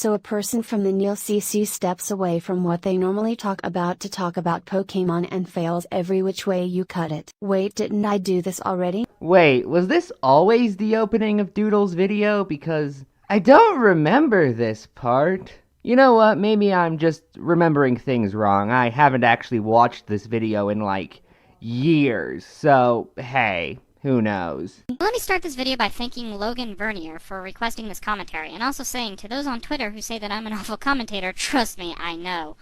So a person from the NaiTaiDai steps away from what they normally talk about to talk about Pokemon and fails every which way you cut it. Wait, didn't I do this already? Wait, was this always the opening of Doodle's video? Because I don't remember this part. You know what, maybe I'm just remembering things wrong. I haven't actually watched this video in like years, so hey, who knows? Let me start this video by thanking Logan Vernier for requesting this commentary, and also saying to those on Twitter who say that I'm an awful commentator, trust me, I know.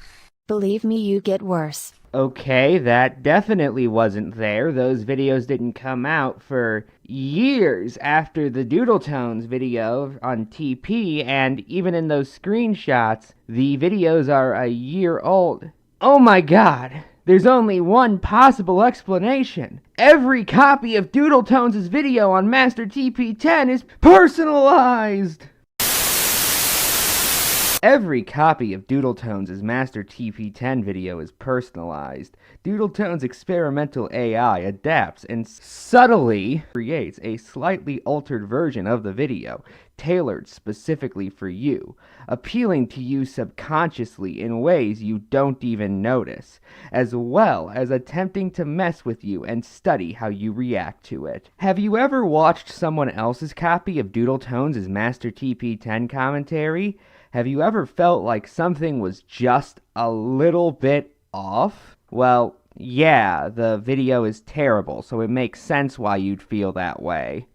Believe me, you get worse. Okay, that definitely wasn't there. Those videos didn't come out for years after the DoodleClones video on TP, and even in those screenshots, the videos are a year old. Oh my god! There's only one possible explanation. Every copy of DoodleClones' video on Master TP10 is personalized! Every copy of DoodleClones' Master TP10 video is personalized. DoodleClones' experimental AI adapts and subtly creates a slightly altered version of the video, tailored specifically for you, appealing to you subconsciously in ways you don't even notice, as well as attempting to mess with you and study how you react to it. Have you ever watched someone else's copy of DoodleClones' Master TP10 commentary? Have you ever felt like something was just a little bit off? Well, yeah, the video is terrible, so it makes sense why you'd feel that way.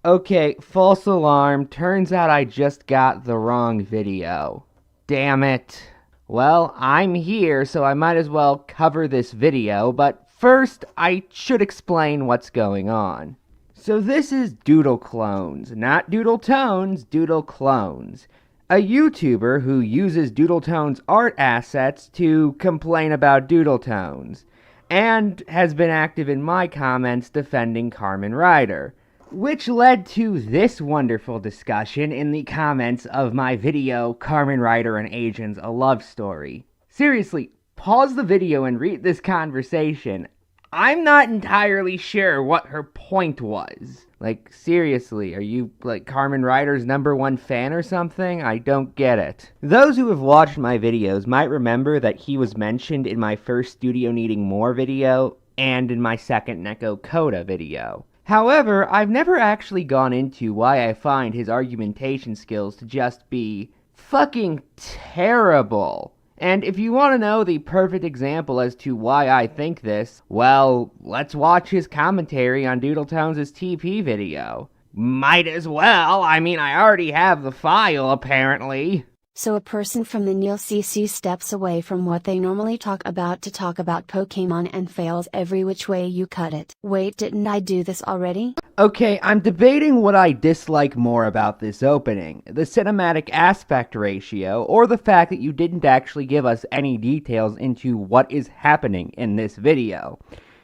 Okay, false alarm. Turns out I just got the wrong video. Damn it. Well, I'm here, so I might as well cover this video, but first I should explain what's going on. So this is DoodleClones, not DoodleTones, DoodleClones, a YouTuber who uses DoodleTones art assets to complain about DoodleTones, and has been active in my comments defending Kamen Rider, which led to this wonderful discussion in the comments of my video, Kamen Rider and Agents: A Love Story. Seriously, pause the video and read this conversation. I'm not entirely sure what her point was. Like, seriously, are you, like, Kamen Rider's #1 fan or something? I don't get it. Those who have watched my videos might remember that he was mentioned in my first Studio Needing More video, and in my second Neko Coda video. However, I've never actually gone into why I find his argumentation skills to just be fucking terrible. And if you want to know the perfect example as to why I think this, well, let's watch his commentary on DoodleClones' TP video. Might as well, I mean, I already have the file, apparently. So a person from the NaiTaiDai steps away from what they normally talk about to talk about Pokemon and fails every which way you cut it. Wait, didn't I do this already? Okay, I'm debating what I dislike more about this opening, the cinematic aspect ratio, or the fact that you didn't actually give us any details into what is happening in this video.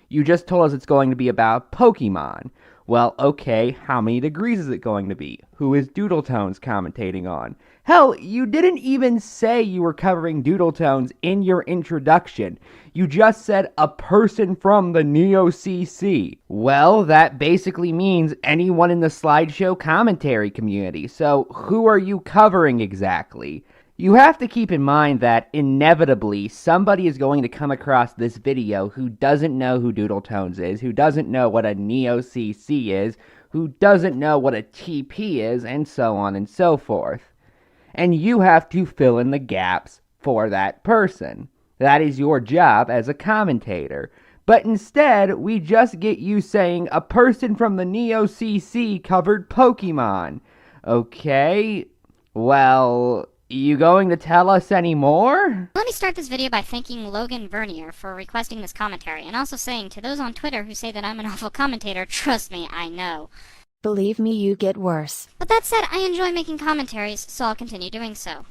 You just told us it's going to be about Pokemon. Well, okay, how many degrees is it going to be? Who is DoodleClones commentating on? Hell, you didn't even say you were covering DoodleClones in your introduction. You just said a person from the NaiTaiDai. Well, that basically means anyone in the slideshow commentary community. So, who are you covering exactly? You have to keep in mind that, inevitably, somebody is going to come across this video who doesn't know who DoodleClones is, who doesn't know what a NaiTaiDai is, who doesn't know what a TP is, and so on and so forth. And you have to fill in the gaps for that person. That is your job as a commentator. But instead, we just get you saying a person from the NaiTaiDai covered Pokemon. Okay, well, you going to tell us any more? Let me start this video by thanking Logan Vernier for requesting this commentary, and also saying to those on Twitter who say that I'm an awful commentator, trust me, I know. Believe me, you get worse. But that said, I enjoy making commentaries, so I'll continue doing so.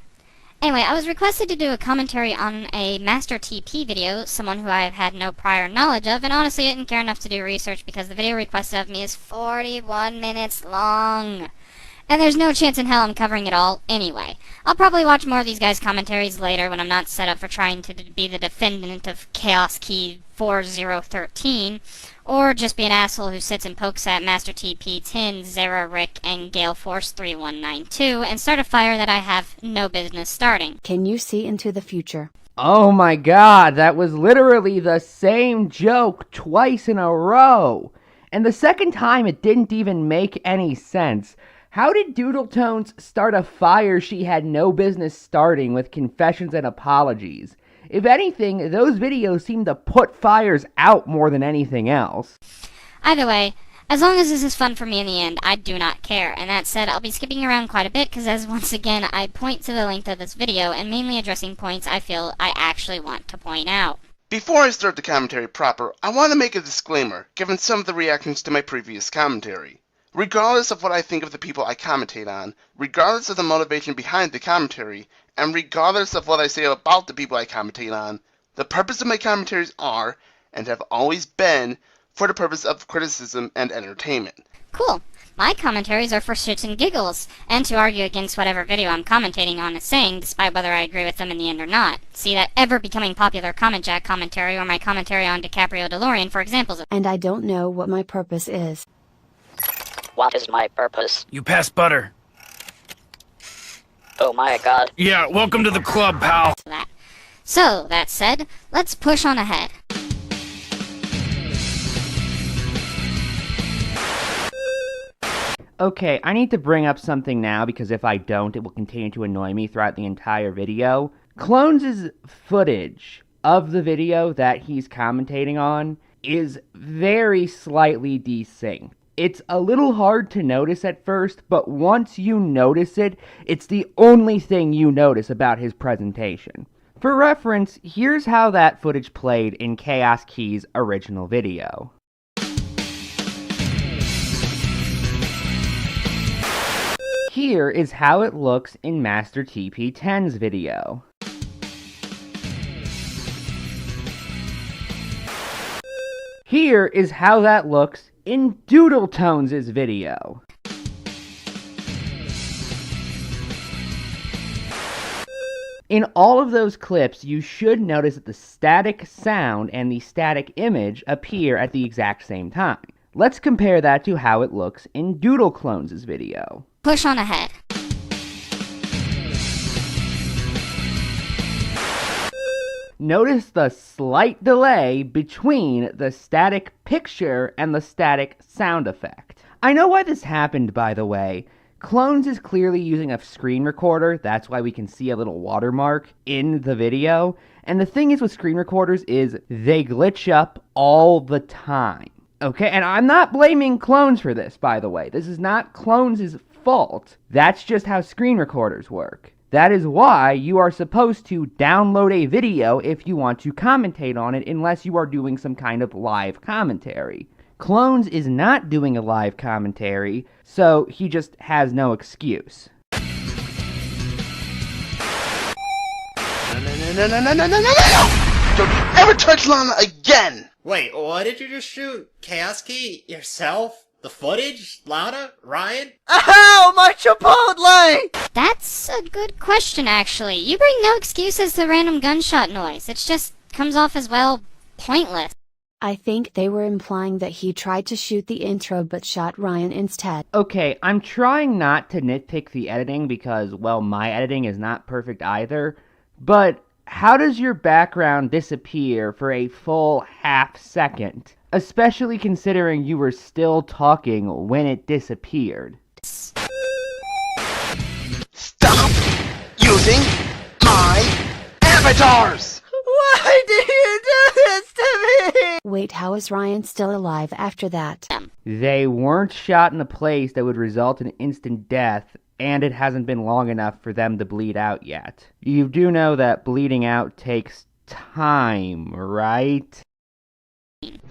Anyway, I was requested to do a commentary on a Master TP video, someone who I have had no prior knowledge of, and honestly I didn't care enough to do research because the video requested of me is 41 minutes long. And there's no chance in hell I'm covering it all anyway. I'll probably watch more of these guys' commentaries later when I'm not set up for trying to be the defendant of Chaos Key 4013, or just be an asshole who sits and pokes at Master TP, Tin, Zera, Rick, and Gale Force 3192 and start a fire that I have no business starting. Can you see into the future? Oh my god, that was literally the same joke twice in a row. And the second time it didn't even make any sense. How did DoodleClones start a fire she had no business starting with confessions and apologies? If anything, those videos seem to put fires out more than anything else. Either way, as long as this is fun for me in the end, I do not care. And that said, I'll be skipping around quite a bit because as once again I point to the length of this video and mainly addressing points I feel I actually want to point out. Before I start the commentary proper, I want to make a disclaimer, given some of the reactions to my previous commentary. Regardless of what I think of the people I commentate on, regardless of the motivation behind the commentary, and regardless of what I say about the people I commentate on, the purpose of my commentaries are, and have always been, for the purpose of criticism and entertainment. Cool. My commentaries are for shits and giggles, and to argue against whatever video I'm commentating on is saying, despite whether I agree with them in the end or not. See that ever-becoming popular Comment Jack commentary or my commentary on DiCaprio DeLorean for examples of. And I don't know what my purpose is. What is my purpose? You pass butter. Oh my god. Yeah, welcome to the club, pal. That. So, that said, let's push on ahead. Okay, I need to bring up something now because if I don't, it will continue to annoy me throughout the entire video. Clones' footage of the video that he's commentating on is very slightly desynced. It's a little hard to notice at first, but once you notice it, it's the only thing you notice about his presentation. For reference, here's how that footage played in Chaos Key's original video. Here is how it looks in Master TP10's video. Here is how that looks in DoodleClones' video. In all of those clips, you should notice that the static sound and the static image appear at the exact same time. Let's compare that to how it looks in DoodleClones' video. Push on ahead. Notice the slight delay between the static picture and the static sound effect. I know why this happened, by the way. Clones is clearly using a screen recorder, that's why we can see a little watermark in the video. And the thing is with screen recorders is they glitch up all the time. Okay, and I'm not blaming Clones for this, by the way. This is not Clones' fault. That's just how screen recorders work. That is why you are supposed to download a video if you want to commentate on it unless you are doing some kind of live commentary. Clones is not doing a live commentary, so he just has no excuse. No! Don't you ever touch Lana again! Wait, what did you just shoot? Chaos Key? Yourself? The footage? Lana? Ryan? Ow, my Chipotle! That's a good question, actually. You bring no excuse as the random gunshot noise. It just comes off as, well, pointless. I think they were implying that he tried to shoot the intro but shot Ryan instead. Okay, I'm trying not to nitpick the editing because, well, my editing is not perfect either, but how does your background disappear for a full half second? Especially considering you were still talking when it disappeared. Stop using my avatars! Why do you do this to me? Wait, how is Ryan still alive after that? They weren't shot in a place that would result in instant death, and it hasn't been long enough for them to bleed out yet. You do know that bleeding out takes time, right?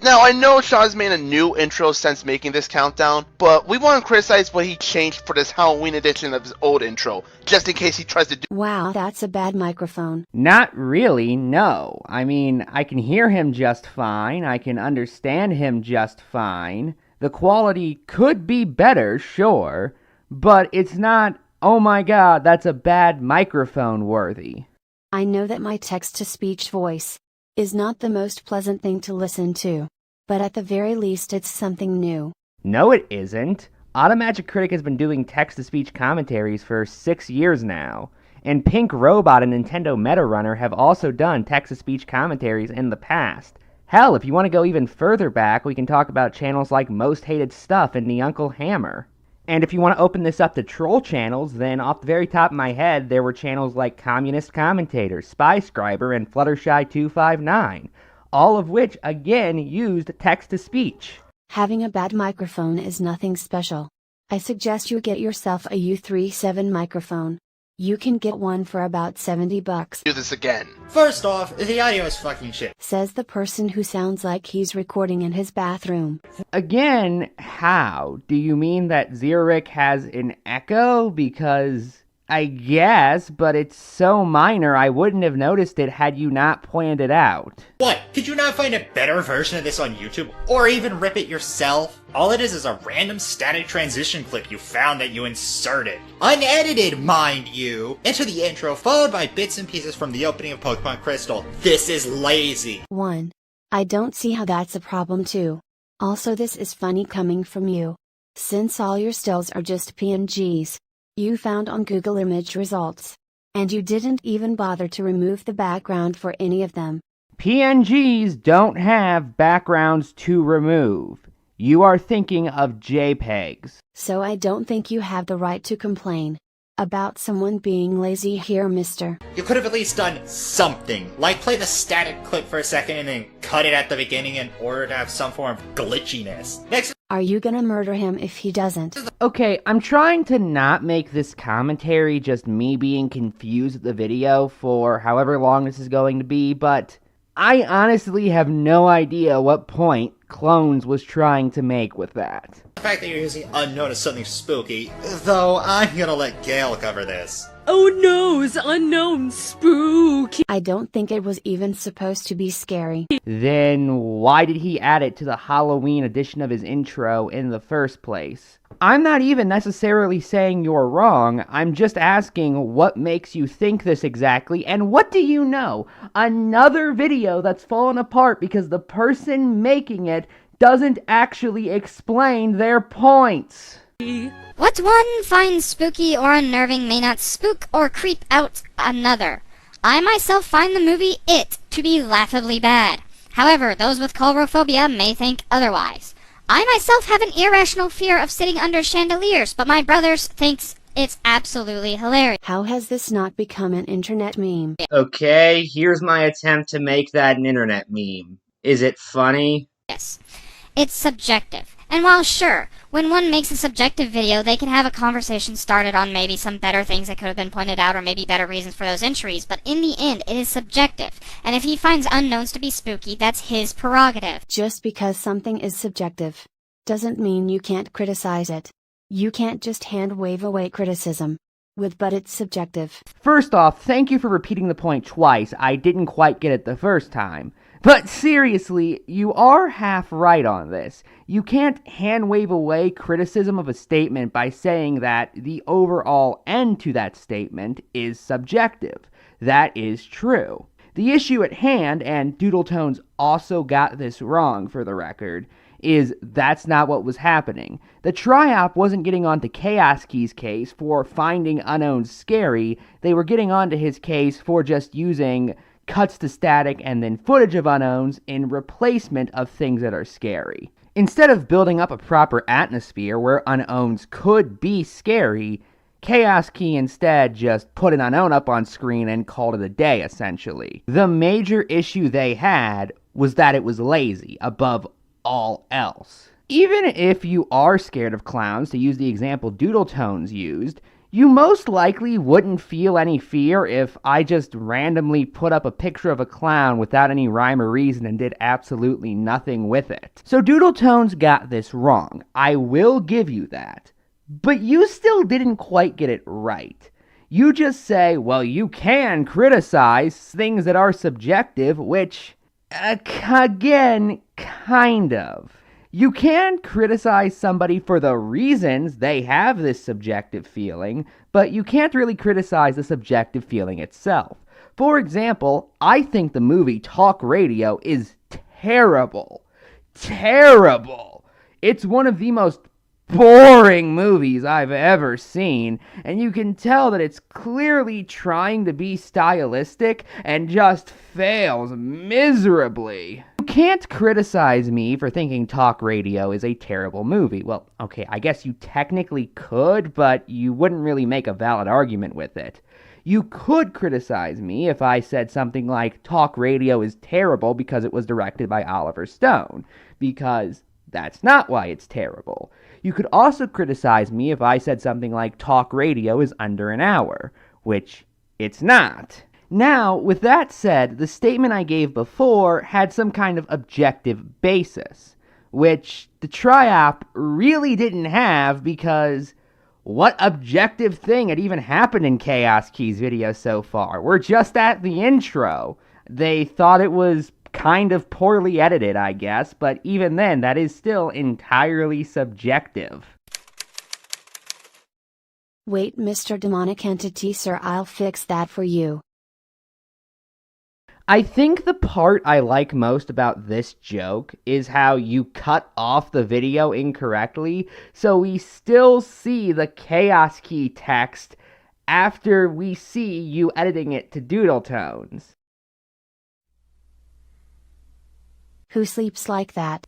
Now, I know Sean's made a new intro since making this countdown, but we want to criticize what he changed for this Halloween edition of his old intro, just in case he tries to do. Wow, that's a bad microphone. Not really, no. I mean, I can hear him just fine, I can understand him just fine. The quality could be better, sure, but it's not, oh my god, that's a bad microphone worthy. I know that my text-to-speech voice is not the most pleasant thing to listen to. But at the very least it's something new. No, it isn't. Automagic Critic has been doing text-to-speech commentaries for 6 years now. And Pink Robot and Nintendo MetaRunner have also done text-to-speech commentaries in the past. Hell, if you want to go even further back, we can talk about channels like Most Hated Stuff and The Uncle Hammer. And if you want to open this up to troll channels, then off the very top of my head, there were channels like Communist Commentator, SpyScriber, and Fluttershy259, all of which, again, used text-to-speech. Having a bad microphone is nothing special. I suggest you get yourself a U37 microphone. You can get one for about $70. Do this again. First off, the audio is fucking shit. Says the person who sounds like he's recording in his bathroom. Again, how? Do you mean that Xeric has an echo? Because I guess, but it's so minor I wouldn't have noticed it had you not pointed it out. What? Could you not find a better version of this on YouTube? Or even rip it yourself? All it is a random static transition clip you found that you inserted. Unedited, mind you! Into the intro, followed by bits and pieces from the opening of Pokemon Crystal. This is lazy. 1. I don't see how that's a problem too. Also, this is funny coming from you. Since all your stills are just PNGs. You found on Google image results. And you didn't even bother to remove the background for any of them. PNGs don't have backgrounds to remove. You are thinking of JPEGs. So I don't think you have the right to complain about someone being lazy here, mister. You could have at least done something, like play the static clip for a second and then cut it at the beginning in order to have some form of glitchiness. Next. Are you gonna murder him if he doesn't? Okay, I'm trying to not make this commentary just me being confused at the video for however long this is going to be, but I honestly have no idea what point Clones was trying to make with that. The fact that you're using unknown is something spooky, though I'm gonna let Gail cover this. Oh no, it's unknown spooky. I don't think it was even supposed to be scary. Then why did he add it to the Halloween edition of his intro in the first place? I'm not even necessarily saying you're wrong, I'm just asking what makes you think this exactly, and what do you know? Another video that's fallen apart because the person making it doesn't actually explain their points. What one finds spooky or unnerving may not spook or creep out another. I myself find the movie It to be laughably bad. However, those with coulrophobia may think otherwise. I myself have an irrational fear of sitting under chandeliers, but my brother thinks it's absolutely hilarious. How has this not become an internet meme? Okay, here's my attempt to make that an internet meme. Is it funny? Yes. It's subjective. And while sure, when one makes a subjective video, they can have a conversation started on maybe some better things that could have been pointed out or maybe better reasons for those entries, but in the end, it is subjective. And if he finds unknowns to be spooky, that's his prerogative. Just because something is subjective doesn't mean you can't criticize it. You can't just hand wave away criticism. But it's subjective. First off, thank you for repeating the point twice. I didn't quite get it the first time. But seriously, you are half right on this. You can't hand-wave away criticism of a statement by saying that the overall end to that statement is subjective. That is true. The issue at hand, and DoodleClones also got this wrong for the record, is that's not what was happening. The Tri-Op wasn't getting onto Chaos Key's case for finding unknowns scary, they were getting onto his case for just using cuts to static and then footage of unknowns in replacement of things that are scary. Instead of building up a proper atmosphere where unknowns could be scary, Chaos Key instead just put an unknown up on screen and called it a day, essentially. The major issue they had was that it was lazy, above all else. Even if you are scared of clowns, to use the example DoodleClones used, you most likely wouldn't feel any fear if I just randomly put up a picture of a clown without any rhyme or reason and did absolutely nothing with it. So DoodleClones got this wrong. I will give you that. But you still didn't quite get it right. You just say, well, you can criticize things that are subjective, which, again, kind of. You can criticize somebody for the reasons they have this subjective feeling, but you can't really criticize the subjective feeling itself. For example, I think the movie Talk Radio is terrible. terrible. It's one of the most boring movies I've ever seen, and you can tell that it's clearly trying to be stylistic and just fails miserably. You can't criticize me for thinking Talk Radio is a terrible movie. Well, okay, I guess you technically could, but you wouldn't really make a valid argument with it. You could criticize me if I said something like Talk Radio is terrible because it was directed by Oliver Stone, because that's not why it's terrible. You could also criticize me if I said something like Talk Radio is under an hour, which it's not. Now, with that said, the statement I gave before had some kind of objective basis, which the Tri-Op really didn't have, because what objective thing had even happened in Chaos Key's video so far? We're just at the intro. They thought it was kind of poorly edited, I guess, but even then, that is still entirely subjective. Wait, Mr. Demonic Entity, sir, I'll fix that for you. I think the part I like most about this joke is how you cut off the video incorrectly, so we still see the Chaos Key text after we see you editing it to DoodleClones. Who sleeps like that?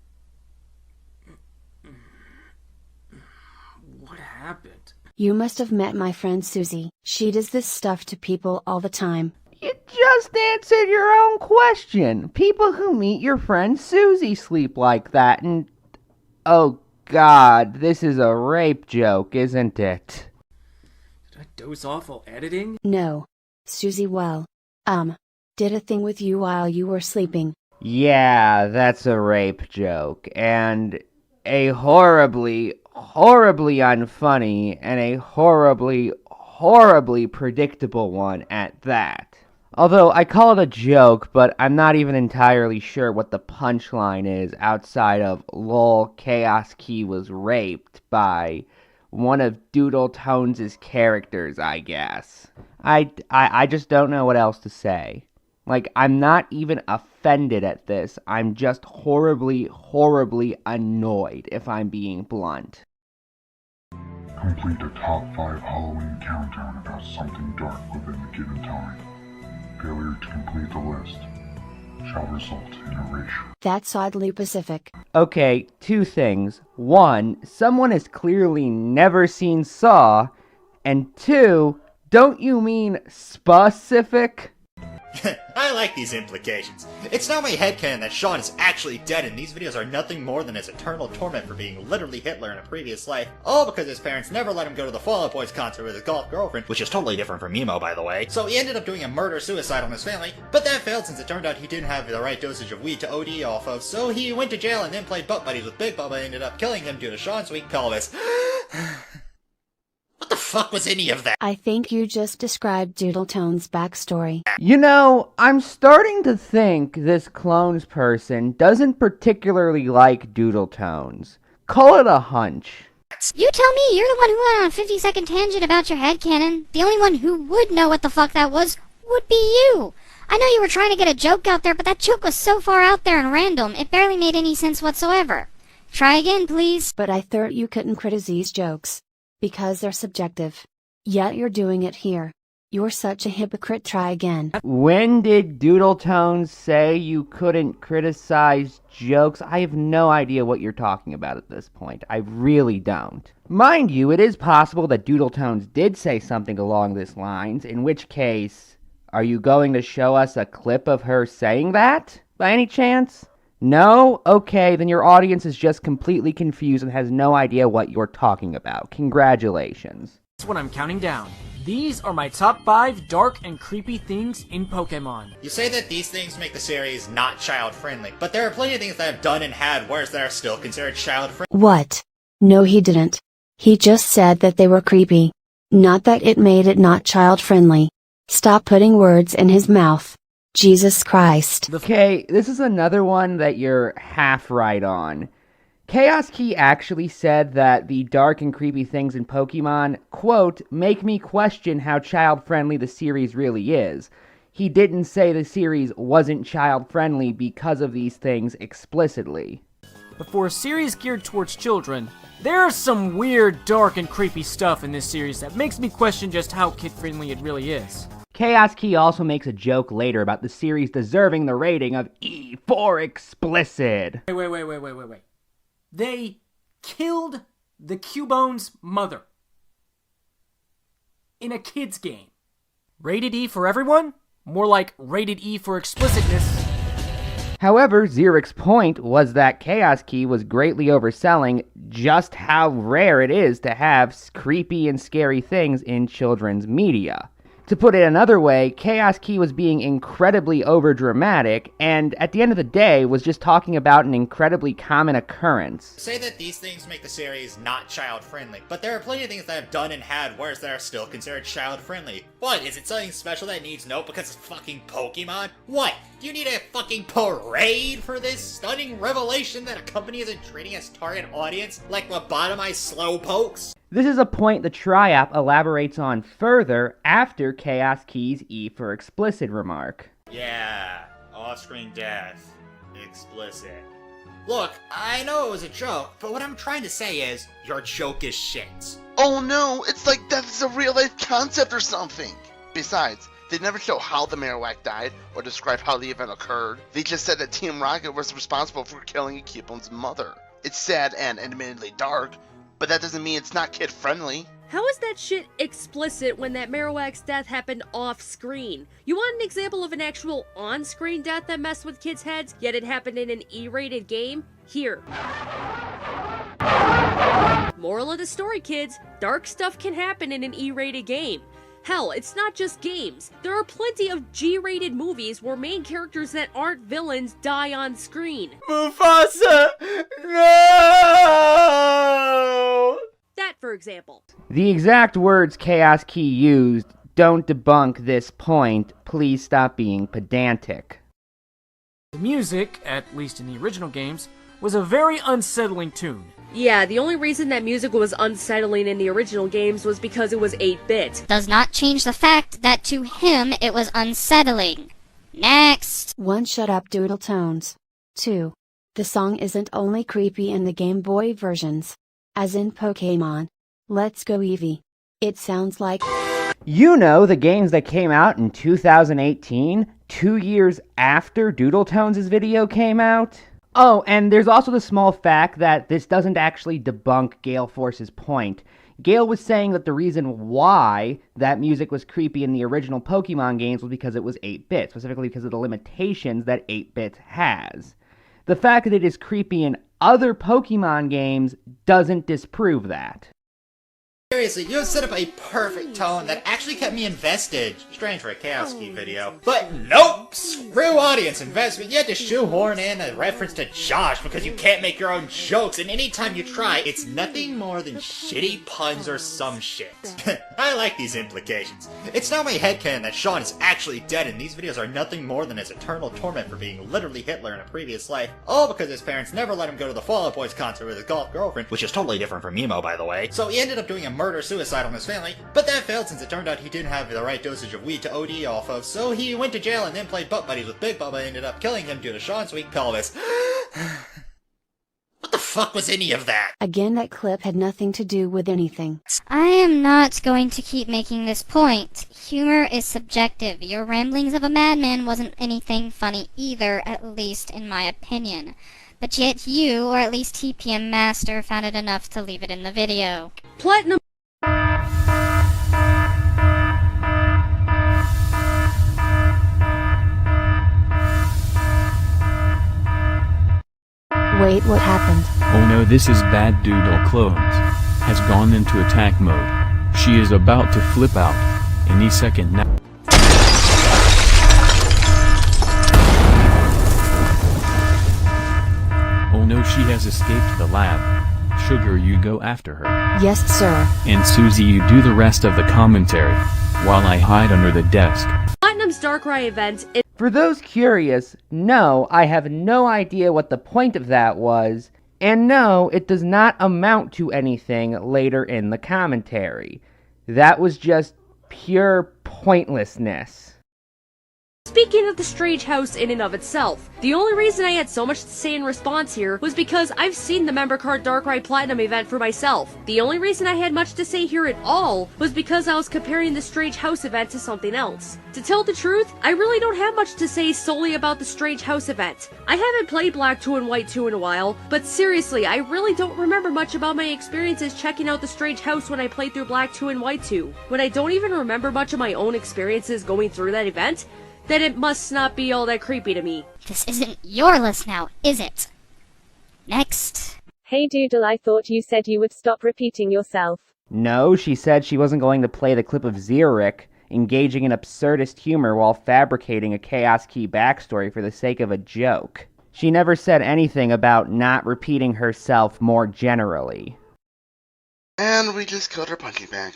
What happened? You must have met my friend Susie. She does this stuff to people all the time. You just answered your own question. People who meet your friend Susie sleep like that, and oh god, this is a rape joke, isn't it? Did I doze off while editing? No. Susie, did a thing with you while you were sleeping. Yeah, that's a rape joke, and a horribly, horribly unfunny, and a horribly, horribly predictable one at that. Although, I call it a joke, but I'm not even entirely sure what the punchline is outside of lol, Chaos Key was raped by one of DoodleClones' characters, I guess. I just don't know what else to say. Like, I'm not even offended at this. I'm just horribly, horribly annoyed, if I'm being blunt. Complete a top 5 Halloween countdown about something dark within a given time. Failure to complete the list shall result in erasure. That's oddly specific. Okay, two things. One, someone has clearly never seen Saw. And two, don't you mean specific? I like these implications. It's now my headcanon that Sean is actually dead, and these videos are nothing more than his eternal torment for being literally Hitler in a previous life, all because his parents never let him go to the Fall Out Boys concert with his golf girlfriend, which is totally different from Emo, by the way. So he ended up doing a murder-suicide on his family, but that failed since it turned out he didn't have the right dosage of weed to OD off of, so he went to jail and then played butt buddies with Big Bubba and ended up killing him due to Sean's weak pelvis. What the fuck was any of that? I think you just described DoodleClones' backstory. You know, I'm starting to think this clones person doesn't particularly like DoodleClones. Call it a hunch. You tell me, you're the one who went on a 50-second tangent about your headcanon. The only one who would know what the fuck that was would be you. I know you were trying to get a joke out there, but that joke was so far out there and random, it barely made any sense whatsoever. Try again, please. But I thought you couldn't criticize jokes. Because they're subjective. Yet you're doing it here. You're such a hypocrite. Try again. When did DoodleClones say you couldn't criticize jokes? I have no idea what you're talking about at this point. I really don't. Mind you, it is possible that DoodleClones did say something along these lines, in which case, are you going to show us a clip of her saying that, by any chance? No? Okay, then your audience is just completely confused and has no idea what you're talking about. Congratulations. That's what I'm counting down. These are my top 5 dark and creepy things in Pokemon. You say that these things make the series not child-friendly, but there are plenty of things that have done and had worse that are still considered child-friendly. What? No, he didn't. He just said that they were creepy. Not that it made it not child-friendly. Stop putting words in his mouth. Jesus Christ. Okay, this is another one that you're half right on. Chaos Key actually said that the dark and creepy things in Pokemon, quote, make me question how child-friendly the series really is. He didn't say the series wasn't child-friendly because of these things explicitly. but for a series geared towards children, there's some weird, dark, and creepy stuff in this series that makes me question just how kid-friendly it really is. Chaos Key also makes a joke later about the series deserving the rating of E for explicit. Wait. They killed the Cubone's mother. In a kid's game. Rated E for everyone? More like rated E for explicitness. However, Xeric's point was that Chaos Key was greatly overselling just how rare it is to have creepy and scary things in children's media. To put it another way, Chaos Key was being incredibly overdramatic, and at the end of the day, was just talking about an incredibly common occurrence. Say that these things make the series not child-friendly, but there are plenty of things that I've done and had worse that are still considered child-friendly. What, is it something special that needs note because it's fucking Pokemon? What, do you need a fucking parade for this stunning revelation that a company isn't treating its target audience like lobotomized slowpokes? This is a point the Triap elaborates on further after Chaos Key's E for explicit remark. Yeah, off-screen death. Explicit. Look, I know it was a joke, but what I'm trying to say is, your joke is shit. Oh no, it's like death is a real-life concept or something! Besides, they never show how the Marowak died, or describe how the event occurred. They just said that Team Rocket was responsible for killing Cubone's mother. It's sad and admittedly dark, but that doesn't mean it's not kid-friendly. How is that shit explicit when that Marowak's death happened off-screen? You want an example of an actual on-screen death that messed with kids' heads, yet it happened in an E-rated game? Here. Moral of the story, kids, dark stuff can happen in an E-rated game. Hell, it's not just games. There are plenty of G-rated movies where main characters that aren't villains die on screen. Mufasa! No! That, for example. The exact words Chaos Key used, "Don't debunk this point, please stop being pedantic." The music, at least in the original games, was a very unsettling tune. Yeah, the only reason that music was unsettling in the original games was because it was 8-bit. Does not change the fact that to him it was unsettling. Next! 1. Shut up, DoodleClones. 2. The song isn't only creepy in the Game Boy versions. As in Pokemon. Let's Go Eevee. It sounds like... You know, the games that came out in 2018, 2 years after DoodleClones' video came out? Oh, and there's also the small fact that this doesn't actually debunk Gale Force's point. Gale was saying that the reason why that music was creepy in the original Pokemon games was because it was 8-bit, specifically because of the limitations that 8-bit has. The fact that it is creepy in other Pokemon games doesn't disprove that. Seriously, you have set up a perfect tone that actually kept me invested. Strange for a Chaos Key video. But nope! Screw audience investment. You had to shoehorn in a reference to Josh because you can't make your own jokes, and anytime you try, it's nothing more than shitty puns or some shit. I like these implications. It's now my headcanon that Sean is actually dead, and these videos are nothing more than his eternal torment for being literally Hitler in a previous life, all because his parents never let him go to the Fall Out Boys concert with his golf girlfriend, which is totally different from Emo, by the way. So he ended up doing a murder-suicide on his family, but that failed since it turned out he didn't have the right dosage of weed to OD off of, so he went to jail and then played butt buddies with Big Bubba and ended up killing him due to Sean's weak pelvis. What the fuck was any of that? Again, that clip had nothing to do with anything. I am not going to keep making this point. Humor is subjective. Your ramblings of a madman wasn't anything funny either, at least in my opinion. But yet you, or at least TPM Master, found it enough to leave it in the video. Platinum. Wait, what happened? Oh no, this is bad. DoodleClones has gone into attack mode. She is about to flip out any second now. Oh no, she has escaped the lab. Sugar, you go after her. Yes, sir. And Susie, you do the rest of the commentary, while I hide under the desk. Platinum's Darkrai event is... For those curious, no, I have no idea what the point of that was, and no, it does not amount to anything later in the commentary. That was just pure pointlessness. speaking of the strange house in and of itself, the only reason I had so much to say in response here was because I've seen the member card Darkrai Platinum event for myself. The only reason I had much to say here at all was because I was comparing the strange house event to something else. To tell the truth, I really don't have much to say solely about the strange house event. I haven't played Black 2 and White 2 in a while, but seriously, I really don't remember much about my experiences checking out the strange house when I played through Black 2 and White 2. When I don't even remember much of my own experiences going through that event, then it must not be all that creepy to me. This isn't your list now, is it? Next. Hey Doodle, I thought you said you would stop repeating yourself. No, she said she wasn't going to play the clip of Xeric engaging in absurdist humor while fabricating a Chaos Key backstory for the sake of a joke. She never said anything about not repeating herself more generally. And we just killed her punching bag.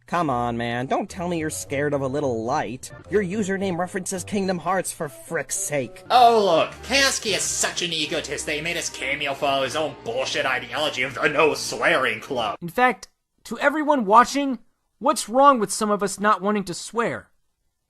Come on, man. Don't tell me you're scared of a little light. Your username references Kingdom Hearts, for frick's sake. Oh, look, Chaos Key is such an egotist that he made his cameo follow his own bullshit ideology of the no swearing club. In fact, to everyone watching, what's wrong with some of us not wanting to swear?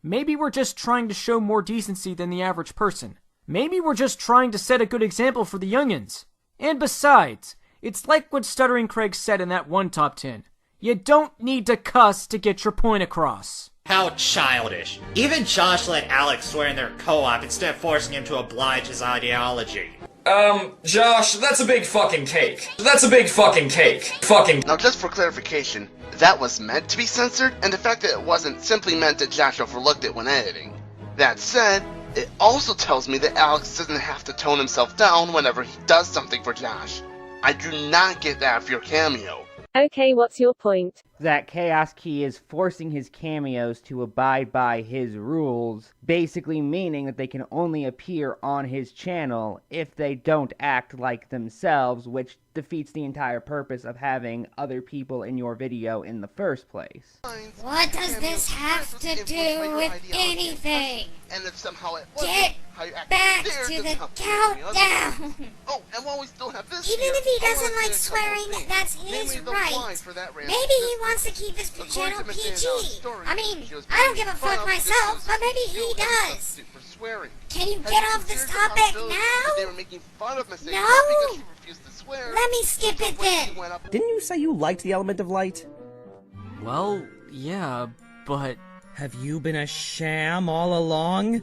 Maybe we're just trying to show more decency than the average person. Maybe we're just trying to set a good example for the youngins. And besides, it's like what Stuttering Craig said in that one Top 10. You don't need to cuss to get your point across. How childish. Even Josh let Alex swear in their co-op instead of forcing him to oblige his ideology. Josh, that's a big fucking cake. That's a big fucking cake. Fucking. Now just for clarification, that was meant to be censored, and the fact that it wasn't simply meant that Josh overlooked it when editing. That said, it also tells me that Alex doesn't have to tone himself down whenever he does something for Josh. I do not get that for your cameo. Okay, what's your point? That Chaos Key is forcing his cameos to abide by his rules, basically meaning that they can only appear on his channel if they don't act like themselves, which defeats the entire purpose of having other people in your video in the first place. What does this have to do with anything? And if somehow it Get back to the countdown! Oh, and while we still have this Even if he doesn't like swearing, that's his right. Maybe he wants to keep his channel PG. I mean, I don't give a fuck myself, but maybe he does. Can you get off this topic now? No? Let me skip it then. Didn't you say you liked the element of light? Well, yeah, but... Have you been a sham all along?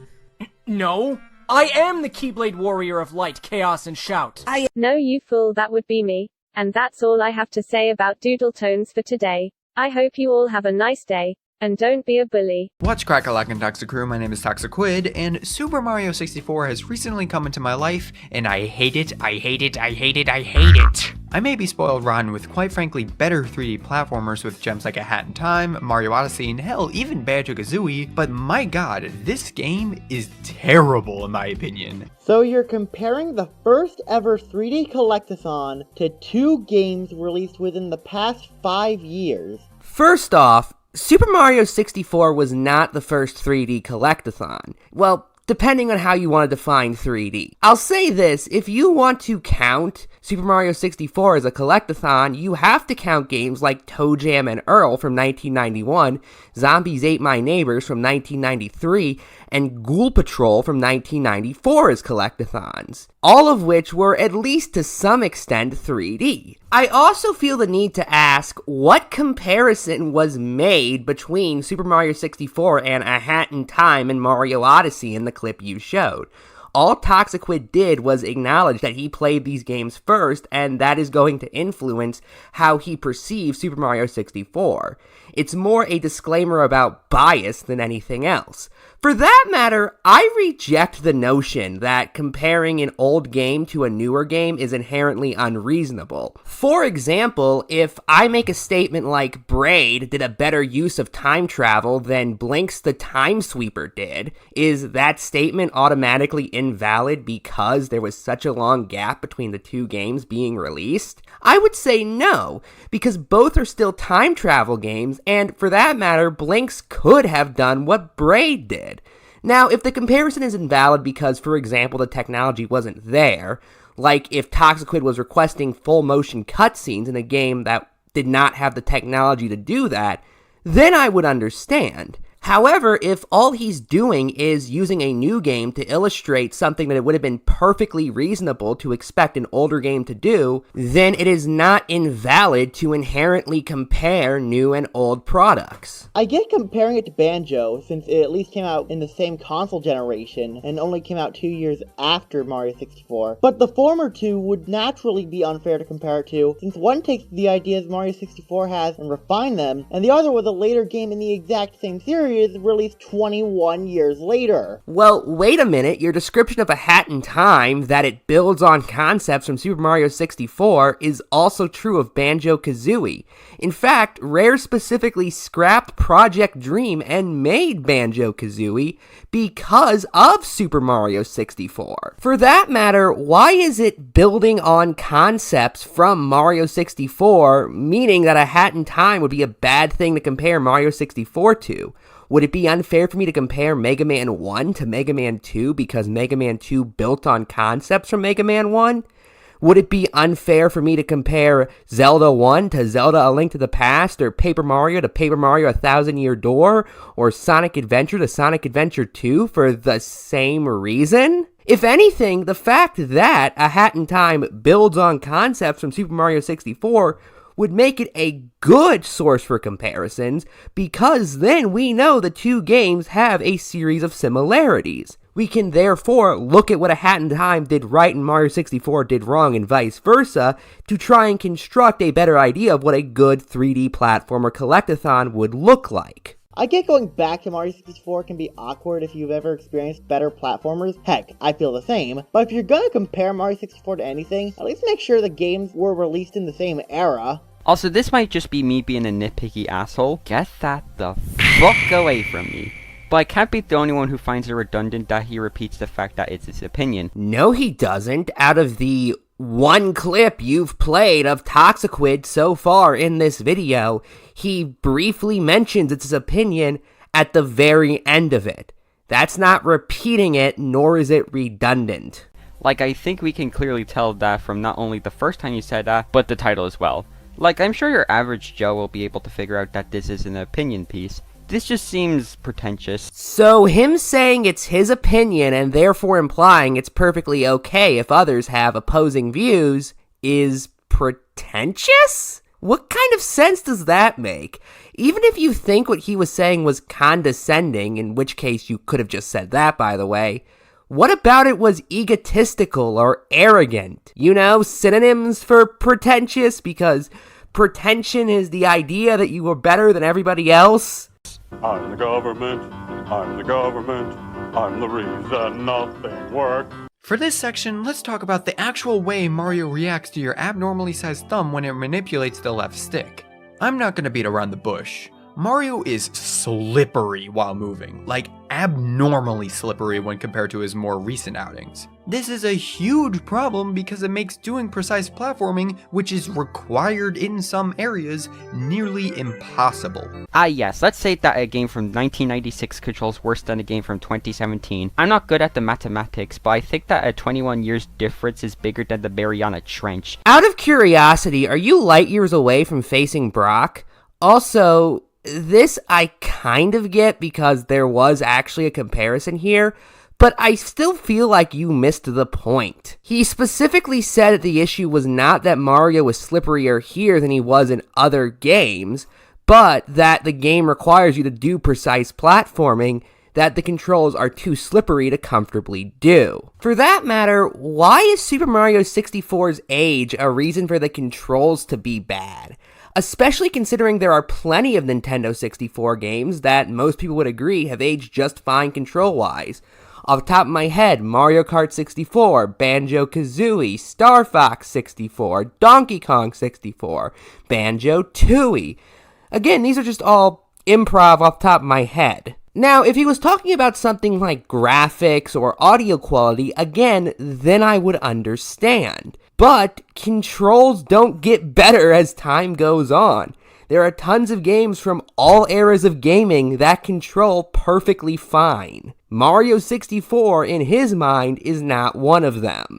No! I am the Keyblade Warrior of Light, Chaos, and Shout! No, you fool, that would be me. And that's all I have to say about DoodleClones for today. I hope you all have a nice day. And don't be a bully. What's crack-a-lack Toxic Crew, my name is Toxiquid, and Super Mario 64 has recently come into my life, and I hate it, I hate it, I hate it, I hate it! I may be spoiled rotten with quite frankly better 3D platformers with gems like A Hat in Time, Mario Odyssey, and hell, even Banjo-Kazooie, but my god, this game is terrible in my opinion. So you're comparing the first ever 3D Collectathon to 2 games released within the past 5 years. First off, Super Mario 64 was not the first 3D collectathon. Well, depending on how you want to define 3D. I'll say this, if you want to count Super Mario 64 as a collectathon, you have to count games like Toe Jam and Earl from 1991, Zombies Ate My Neighbors from 1993, and Ghoul Patrol from 1994 as collectathons, all of which were at least to some extent 3D. I also feel the need to ask, what comparison was made between Super Mario 64 and A Hat in Time and Mario Odyssey in the clip you showed? All Toxiquid did was acknowledge that he played these games first, and that is going to influence how he perceives Super Mario 64. It's more a disclaimer about bias than anything else. For that matter, I reject the notion that comparing an old game to a newer game is inherently unreasonable. For example, if I make a statement like Braid did a better use of time travel than Blink's The Time Sweeper did, is that statement automatically invalid because there was such a long gap between the two games being released? I would say no, because both are still time travel games, and for that matter, Blink's could have done what Braid did. Now, if the comparison is invalid because, for example, the technology wasn't there, like if Toxiquid was requesting full motion cutscenes in a game that did not have the technology to do that, then I would understand. However, if all he's doing is using a new game to illustrate something that it would have been perfectly reasonable to expect an older game to do, then it is not invalid to inherently compare new and old products. I get comparing it to Banjo, since it at least came out in the same console generation, and only came out 2 years after Mario 64, but the former two would naturally be unfair to compare it to, since one takes the ideas Mario 64 has and refined them, and the other was a later game in the exact same series released 21 years later. Well, wait a minute, your description of A Hat in Time, that it builds on concepts from Super Mario 64, is also true of Banjo-Kazooie. In fact, Rare specifically scrapped Project Dream and made Banjo-Kazooie because of Super Mario 64. For that matter, why is it building on concepts from Mario 64, meaning that A Hat in Time would be a bad thing to compare Mario 64 to? Would it be unfair for me to compare Mega Man 1 to Mega Man 2 because Mega Man 2 built on concepts from Mega Man 1? Would it be unfair for me to compare Zelda 1 to Zelda A Link to the Past, or Paper Mario to Paper Mario A Thousand Year Door, or Sonic Adventure to Sonic Adventure 2 for the same reason? If anything, the fact that A Hat in Time builds on concepts from Super Mario 64 would make it a good source for comparisons, because then we know the two games have a series of similarities. We can therefore look at what A Hat in Time did right and Mario 64 did wrong and vice versa, to try and construct a better idea of what a good 3D platformer collectathon would look like. I get going back to Mario 64 can be awkward if you've ever experienced better platformers. Heck, I feel the same. But if you're gonna compare Mario 64 to anything, at least make sure the games were released in the same era. Also, this might just be me being a nitpicky asshole. Get that the fuck away from me. But I can't be the only one who finds it redundant that he repeats the fact that it's his opinion. No, he doesn't. Out of the one clip you've played of Toxiquid so far in this video, he briefly mentions it's his opinion at the very end of it. That's not repeating it, nor is it redundant. Like, I think we can clearly tell that from not only the first time you said that, but the title as well. Like, I'm sure your average Joe will be able to figure out that this is an opinion piece. This just seems pretentious. So him saying it's his opinion and therefore implying it's perfectly okay if others have opposing views is pretentious? What kind of sense does that make? Even if you think what he was saying was condescending, in which case you could have just said that, by the way, what about it was egotistical or arrogant? You know, synonyms for pretentious, because pretension is the idea that you are better than everybody else. I'm the government, I'm the government, I'm the reason nothing works. For this section, let's talk about the actual way Mario reacts to your abnormally sized thumb when it manipulates the left stick. I'm not gonna beat around the bush. Mario is slippery while moving, like abnormally slippery when compared to his more recent outings. This is a huge problem because it makes doing precise platforming, which is required in some areas, nearly impossible. Yes, let's say that a game from 1996 controls worse than a game from 2017. I'm not good at the mathematics, but I think that a 21 years difference is bigger than the Mariana Trench. Out of curiosity, are you light years away from facing Brock? Also, this I kind of get because there was actually a comparison here, but I still feel like you missed the point. He specifically said that the issue was not that Mario was slipperier here than he was in other games, but that the game requires you to do precise platforming that the controls are too slippery to comfortably do. For that matter, why is Super Mario 64's age a reason for the controls to be bad? Especially considering there are plenty of Nintendo 64 games that most people would agree have aged just fine control-wise. Off the top of my head, Mario Kart 64, Banjo-Kazooie, Star Fox 64, Donkey Kong 64, Banjo-Tooie. Again, these are just all improv off the top of my head. Now, if he was talking about something like graphics or audio quality, again, then I would understand. But controls don't get better as time goes on. There are tons of games from all eras of gaming that control perfectly fine. Mario 64, in his mind, is not one of them.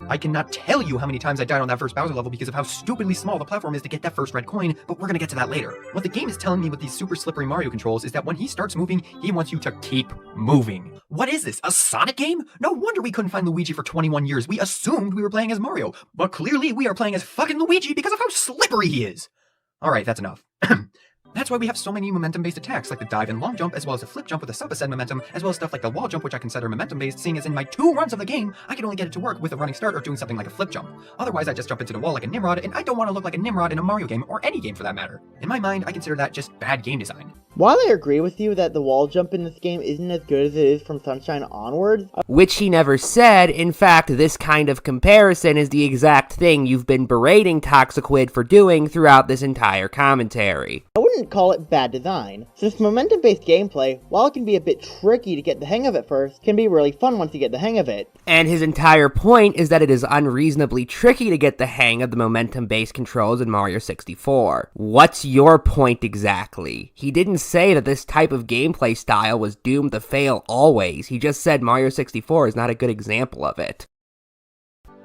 I cannot tell you how many times I died on that first Bowser level because of how stupidly small the platform is to get that first red coin, but we're gonna get to that later. What the game is telling me with these super slippery Mario controls is that when he starts moving, he wants you to keep moving. What is this, a Sonic game? No wonder we couldn't find Luigi for 21 years. We assumed we were playing as Mario, but clearly we are playing as fucking Luigi because of how slippery he is. Alright, that's enough. That's why we have so many momentum-based attacks, like the dive and long jump, as well as a flip jump with a sub-ascend momentum, as well as stuff like the wall jump, which I consider momentum-based, seeing as in my 2 runs of the game, I can only get it to work with a running start or doing something like a flip jump. Otherwise, I just jump into the wall like a Nimrod, and I don't want to look like a Nimrod in a Mario game, or any game for that matter. In my mind, I consider that just bad game design. While I agree with you that the wall jump in this game isn't as good as it is from Sunshine onwards, which he never said. In fact, this kind of comparison is the exact thing you've been berating Toxiquid for doing throughout this entire commentary. I wouldn't call it bad design. Since momentum-based gameplay, while it can be a bit tricky to get the hang of at first, can be really fun once you get the hang of it. And his entire point is that it is unreasonably tricky to get the hang of the momentum-based controls in Mario 64. What's your point exactly? He didn't say that this type of gameplay style was doomed to fail always. He just said Mario 64 is not a good example of it.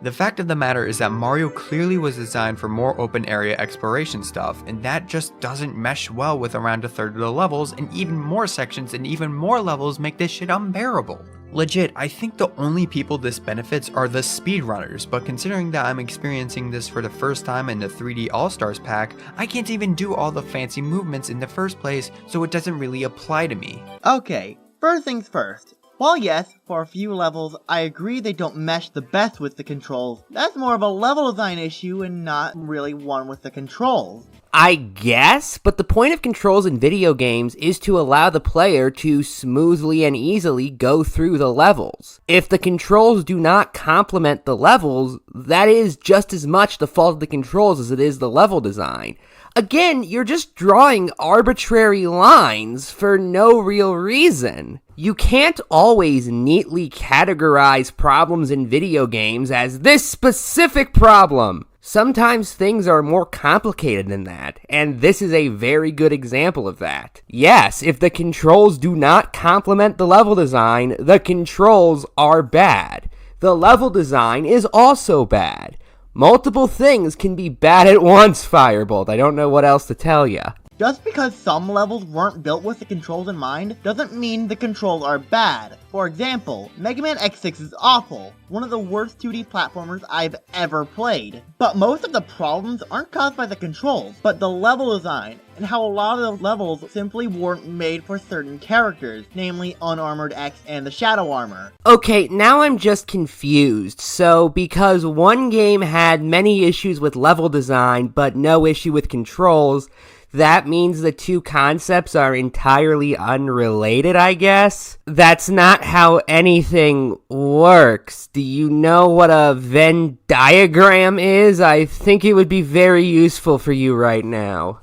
The fact of the matter is that Mario clearly was designed for more open area exploration stuff, and that just doesn't mesh well with around a third of the levels, and even more sections and even more levels make this shit unbearable. Legit, I think the only people this benefits are the speedrunners, but considering that I'm experiencing this for the first time in the 3D All-Stars pack, I can't even do all the fancy movements in the first place, so it doesn't really apply to me. Okay, first things first. While yes, for a few levels, I agree they don't mesh the best with the controls, that's more of a level design issue and not really one with the controls. I guess, but the point of controls in video games is to allow the player to smoothly and easily go through the levels. If the controls do not complement the levels, that is just as much the fault of the controls as it is the level design. Again, you're just drawing arbitrary lines for no real reason. You can't always neatly categorize problems in video games as this specific problem. Sometimes things are more complicated than that, and this is a very good example of that. Yes, if the controls do not complement the level design, the controls are bad. The level design is also bad. Multiple things can be bad at once, FireBolt. I don't know what else to tell ya. Just because some levels weren't built with the controls in mind, doesn't mean the controls are bad. For example, Mega Man X6 is awful, one of the worst 2D platformers I've ever played. But most of the problems aren't caused by the controls, but the level design, and how a lot of the levels simply weren't made for certain characters, namely Unarmored X and the Shadow Armor. Okay, now I'm just confused. So, because one game had many issues with level design, but no issue with controls, that means the two concepts are entirely unrelated, I guess? That's not how anything works. Do you know what a Venn diagram is? I think it would be very useful for you right now.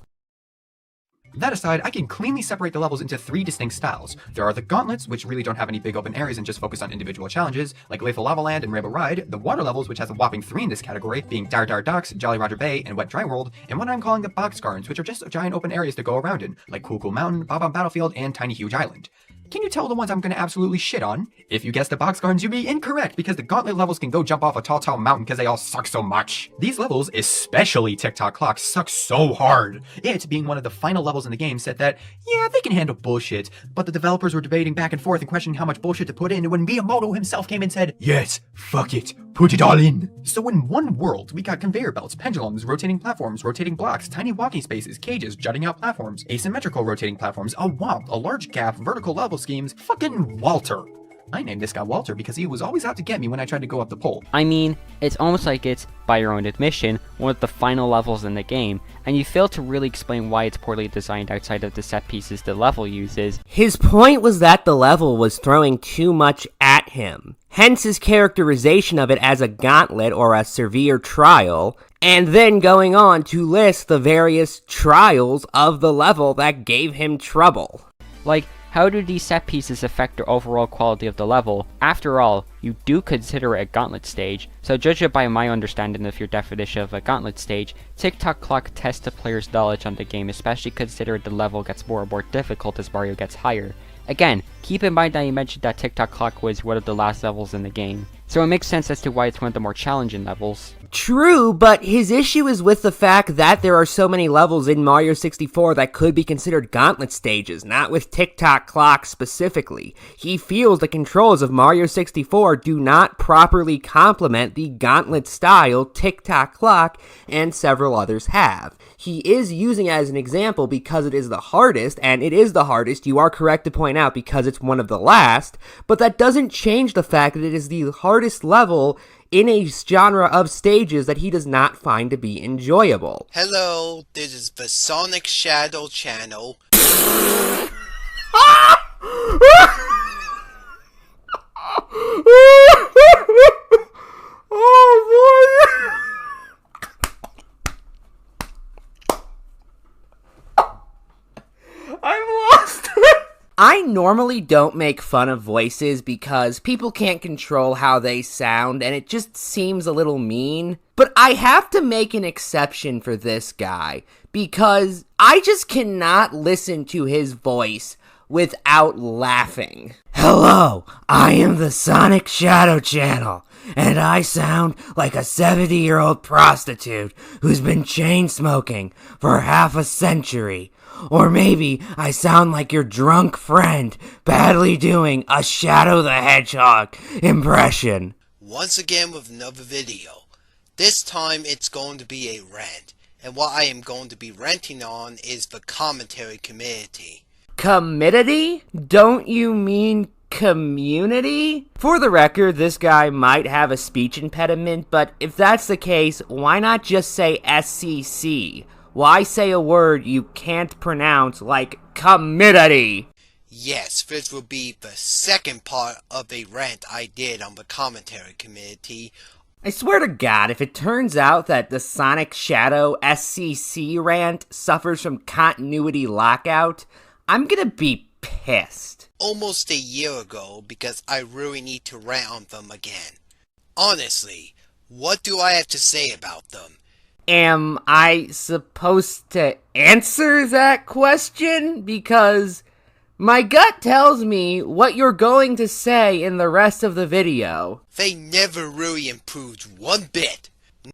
That aside, I can cleanly separate the levels into 3 distinct styles. There are the gauntlets, which really don't have any big open areas and just focus on individual challenges, like Lethal Lava Land and Rainbow Ride, the water levels, which has a whopping 3 in this category, being Dar Dar Docks, Jolly Roger Bay, and Wet Dry World, and what I'm calling the box gardens, which are just giant open areas to go around in, like Cool Cool Mountain, Bob Bob Battlefield, and Tiny Huge Island. Can you tell the ones I'm going to absolutely shit on? If you guessed the box gardens, you'd be incorrect, because the gauntlet levels can go jump off a tall mountain because they all suck so much. These levels, especially TikTok Clock, suck so hard. It, being one of the final levels in the game, said that, yeah, they can handle bullshit, but the developers were debating back and forth and questioning how much bullshit to put in, and when Miyamoto himself came and said, yes, fuck it, put it all in. So in one world, we got conveyor belts, pendulums, rotating platforms, rotating blocks, tiny walking spaces, cages, jutting out platforms, asymmetrical rotating platforms, a womp, a large gap, vertical level schemes, fucking Walter. I named this guy Walter because he was always out to get me when I tried to go up the pole. I mean, it's almost like it's, by your own admission, one of the final levels in the game, and you fail to really explain why it's poorly designed outside of the set pieces the level uses. His point was that the level was throwing too much at him, hence his characterization of it as a gauntlet or a severe trial, and then going on to list the various trials of the level that gave him trouble. Like, how do these set pieces affect the overall quality of the level? After all, you do consider it a gauntlet stage, so judge it by my understanding of your definition of a gauntlet stage. TikTok Clock tests the player's knowledge on the game, especially considering the level gets more and more difficult as Mario gets higher. Again, keep in mind that you mentioned that TikTok Clock was one of the last levels in the game. so it makes sense as to why it's one of the more challenging levels. True, but his issue is with the fact that there are so many levels in Mario 64 that could be considered gauntlet stages, not with Tick-Tock Clock specifically. He feels the controls of Mario 64 do not properly complement the gauntlet style Tick-Tock Clock, and several others have. He is using it as an example because it is the hardest, and it is the hardest, you are correct to point out, because it's one of the last, but that doesn't change the fact that it is the hardest level in a genre of stages that he does not find to be enjoyable. Hello, this is the SonicShadow channel. Oh boy! I'm lost! I normally don't make fun of voices because people can't control how they sound and it just seems a little mean. But I have to make an exception for this guy because I just cannot listen to his voice without laughing. Hello, I am the SonicShadow channel, and I sound like a 70-year-old prostitute who's been chain-smoking for half a century. Or maybe I sound like your drunk friend badly doing a Shadow the Hedgehog impression. Once again with another video. This time it's going to be a rant, and what I am going to be ranting on is the commentary community. Committee? Don't you mean community? For the record, this guy might have a speech impediment, but if that's the case, why not just say SCC? Why say a word you can't pronounce like committee? Yes, this will be the second part of a rant I did on the commentary community. I swear to God, if it turns out that the SonicShadow SCC rant suffers from continuity lockout, I'm gonna be pissed. Almost a year ago, because I really need to rant on them again. Honestly, what do I have to say about them? Am I supposed to answer that question? Because my gut tells me what you're going to say in the rest of the video. They never really improved one bit.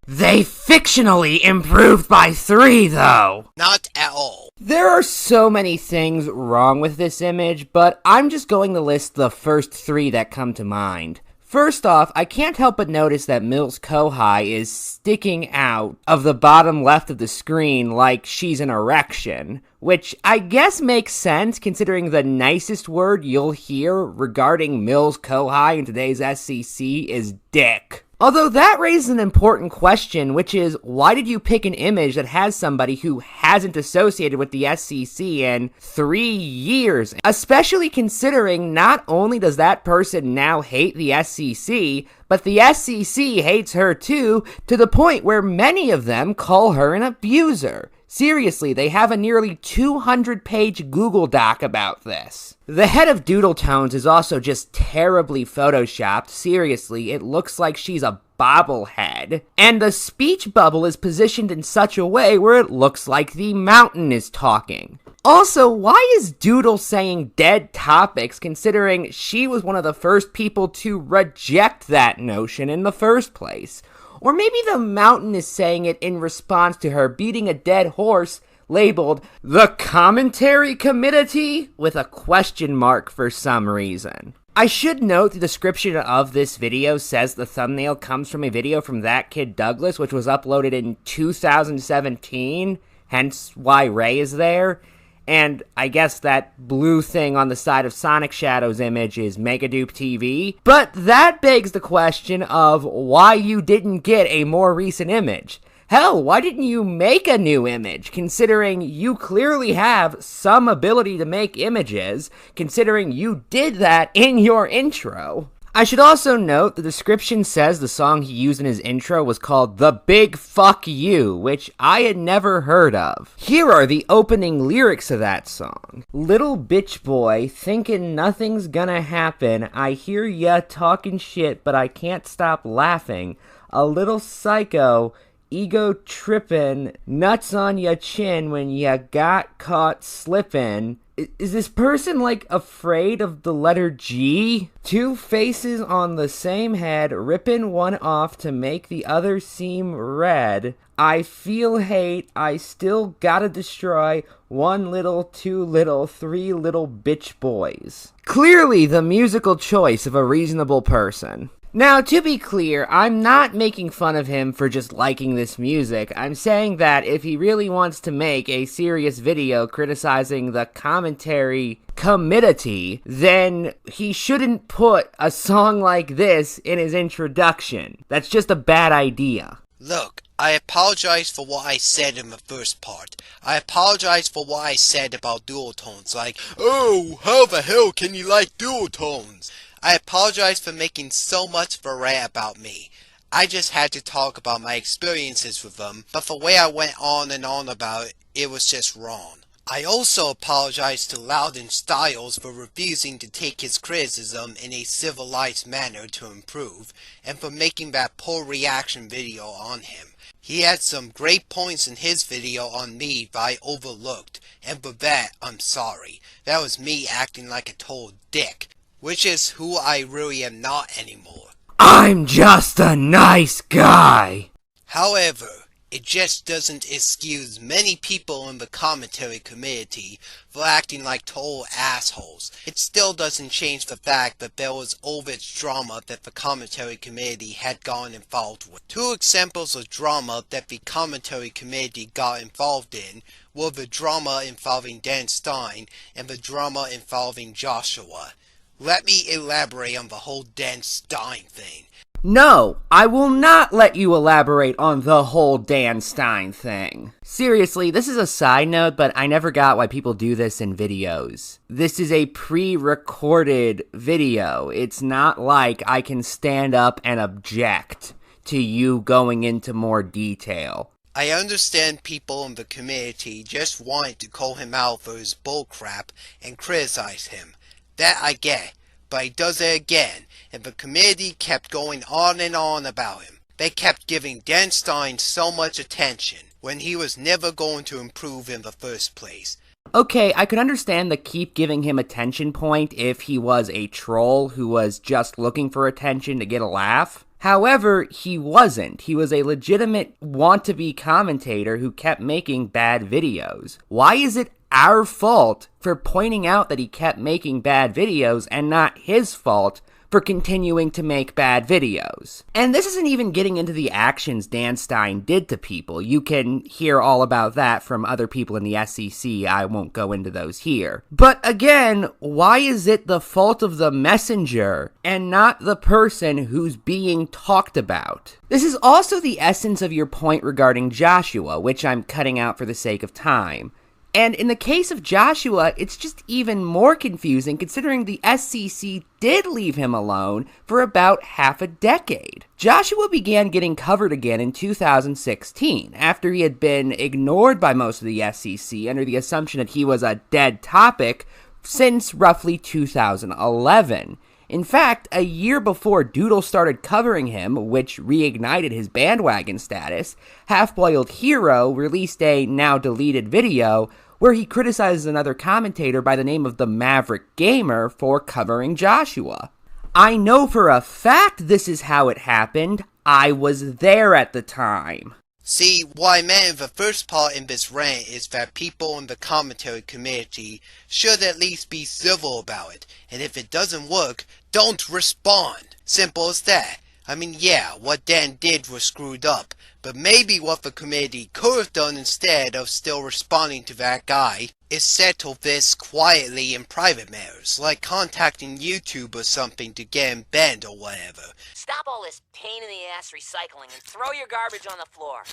They fictionally improved by 3, though. Not at all. There are so many things wrong with this image, but I'm just going to list the first 3 that come to mind. First off, I can't help but notice that Mills Kohai is sticking out of the bottom left of the screen like she's an erection, which I guess makes sense considering the nicest word you'll hear regarding Mills Kohai in today's SCC is dick. Although that raises an important question, which is, why did you pick an image that has somebody who hasn't associated with the SCC in 3 years? Especially considering not only does that person now hate the SCC, but the SCC hates her too, to the point where many of them call her an abuser. Seriously, they have a nearly 200-page Google Doc about this. The head of DoodleClones is also just terribly photoshopped. Seriously, it looks like she's a bobblehead. And the speech bubble is positioned in such a way where it looks like the mountain is talking. Also, why is Doodle saying dead topics considering she was one of the first people to reject that notion in the first place? Or maybe the mountain is saying it in response to her beating a dead horse labeled the commentary committee with a question mark for some reason. I should note the description of this video says the thumbnail comes from a video from That Kid Douglas, which was uploaded in 2017, hence why Ray is there. And I guess that blue thing on the side of SonicShadow's image is Megadupe TV. But that begs the question of why you didn't get a more recent image. Hell, why didn't you make a new image, considering you clearly have some ability to make images, considering you did that in your intro? I should also note the description says the song he used in his intro was called The Big Fuck You, which I had never heard of. Here are the opening lyrics of that song. Little bitch boy, thinking nothing's gonna happen. I hear ya talking shit, but I can't stop laughing. A little psycho, ego trippin', nuts on ya chin when ya got caught slippin'. Is this person, like, afraid of the letter G? Two faces on the same head, ripping one off to make the other seem red. I feel hate, I still gotta destroy one little, two little, three little bitch boys. Clearly the musical choice of a reasonable person. Now, to be clear, I'm not making fun of him for just liking this music. I'm saying that if he really wants to make a serious video criticizing the commentary community, then he shouldn't put a song like this in his introduction. That's just a bad idea. Look, I apologize for what I said in the first part. I apologize for what I said about dual tones, like, oh, how the hell can you like dual tones? I apologize for making so much of a rant about me. I just had to talk about my experiences with them, but the way I went on and on about it, it was just wrong. I also apologize to Loudon Styles for refusing to take his criticism in a civilized manner to improve, and for making that poor reaction video on him. He had some great points in his video on me that I overlooked, and for that, I'm sorry. That was me acting like a total dick, which is who I really am not anymore. I'm just a nice guy. However, it just doesn't excuse many people in the commentary community for acting like total assholes. It still doesn't change the fact that there was overt drama that the commentary community had gotten involved with. Two examples of drama that the commentary community got involved in were the drama involving Dan Stein and the drama involving Joshua. Let me elaborate on the whole Dan Stein thing. No, I will not let you elaborate on the whole Dan Stein thing. Seriously, this is a side note, but I never got why people do this in videos. This is a pre-recorded video. It's not like I can stand up and object to you going into more detail. I understand people in the community just wanted to call him out for his bullcrap and criticize him. That I get, but he does it again, and the community kept going on and on about him. They kept giving Dan Stein so much attention, when he was never going to improve in the first place. Okay, I could understand the keep giving him attention point if he was a troll who was just looking for attention to get a laugh. However, he wasn't. He was a legitimate want-to-be commentator who kept making bad videos. Why is it our fault for pointing out that he kept making bad videos and not his fault for continuing to make bad videos? And this isn't even getting into the actions Dan Stein did to people. You can hear all about that from other people in the SEC. I won't go into those here. But again, why is it the fault of the messenger and not the person who's being talked about? This is also the essence of your point regarding Joshua, which I'm cutting out for the sake of time. And in the case of Joshua, it's just even more confusing considering the SEC did leave him alone for about half a decade. Joshua began getting covered again in 2016, after he had been ignored by most of the SEC under the assumption that he was a dead topic since roughly 2011. In fact, a year before Doodle started covering him, which reignited his bandwagon status, Half-Boiled Hero released a now-deleted video where he criticizes another commentator by the name of the Maverick Gamer for covering Joshua. I know for a fact this is how it happened. I was there at the time. See, what I meant in the first part in this rant is that people in the commentary community should at least be civil about it, and if it doesn't work, don't respond. Simple as that. I mean, yeah, what Dan did was screwed up, but maybe what the community could have done instead of still responding to that guy is settle this quietly in private matters, like contacting YouTube or something to get him banned or whatever. Stop all this pain-in-the-ass recycling and throw your garbage on the floor.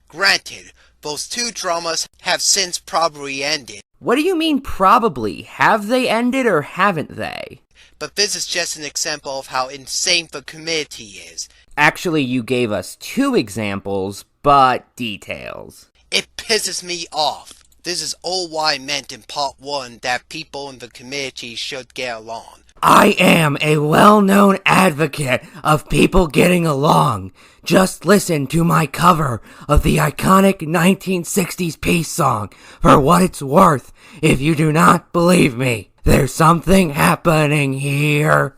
Granted, those two dramas have since probably ended. What do you mean probably? Have they ended or haven't they? But this is just an example of how insane the community is. Actually, you gave us two examples, but details. It pisses me off. This is all what I meant in part 1, that people in the community should get along. I am a well-known advocate of people getting along. Just listen to my cover of the iconic 1960s peace song for what it's worth if you do not believe me. There's something happening here,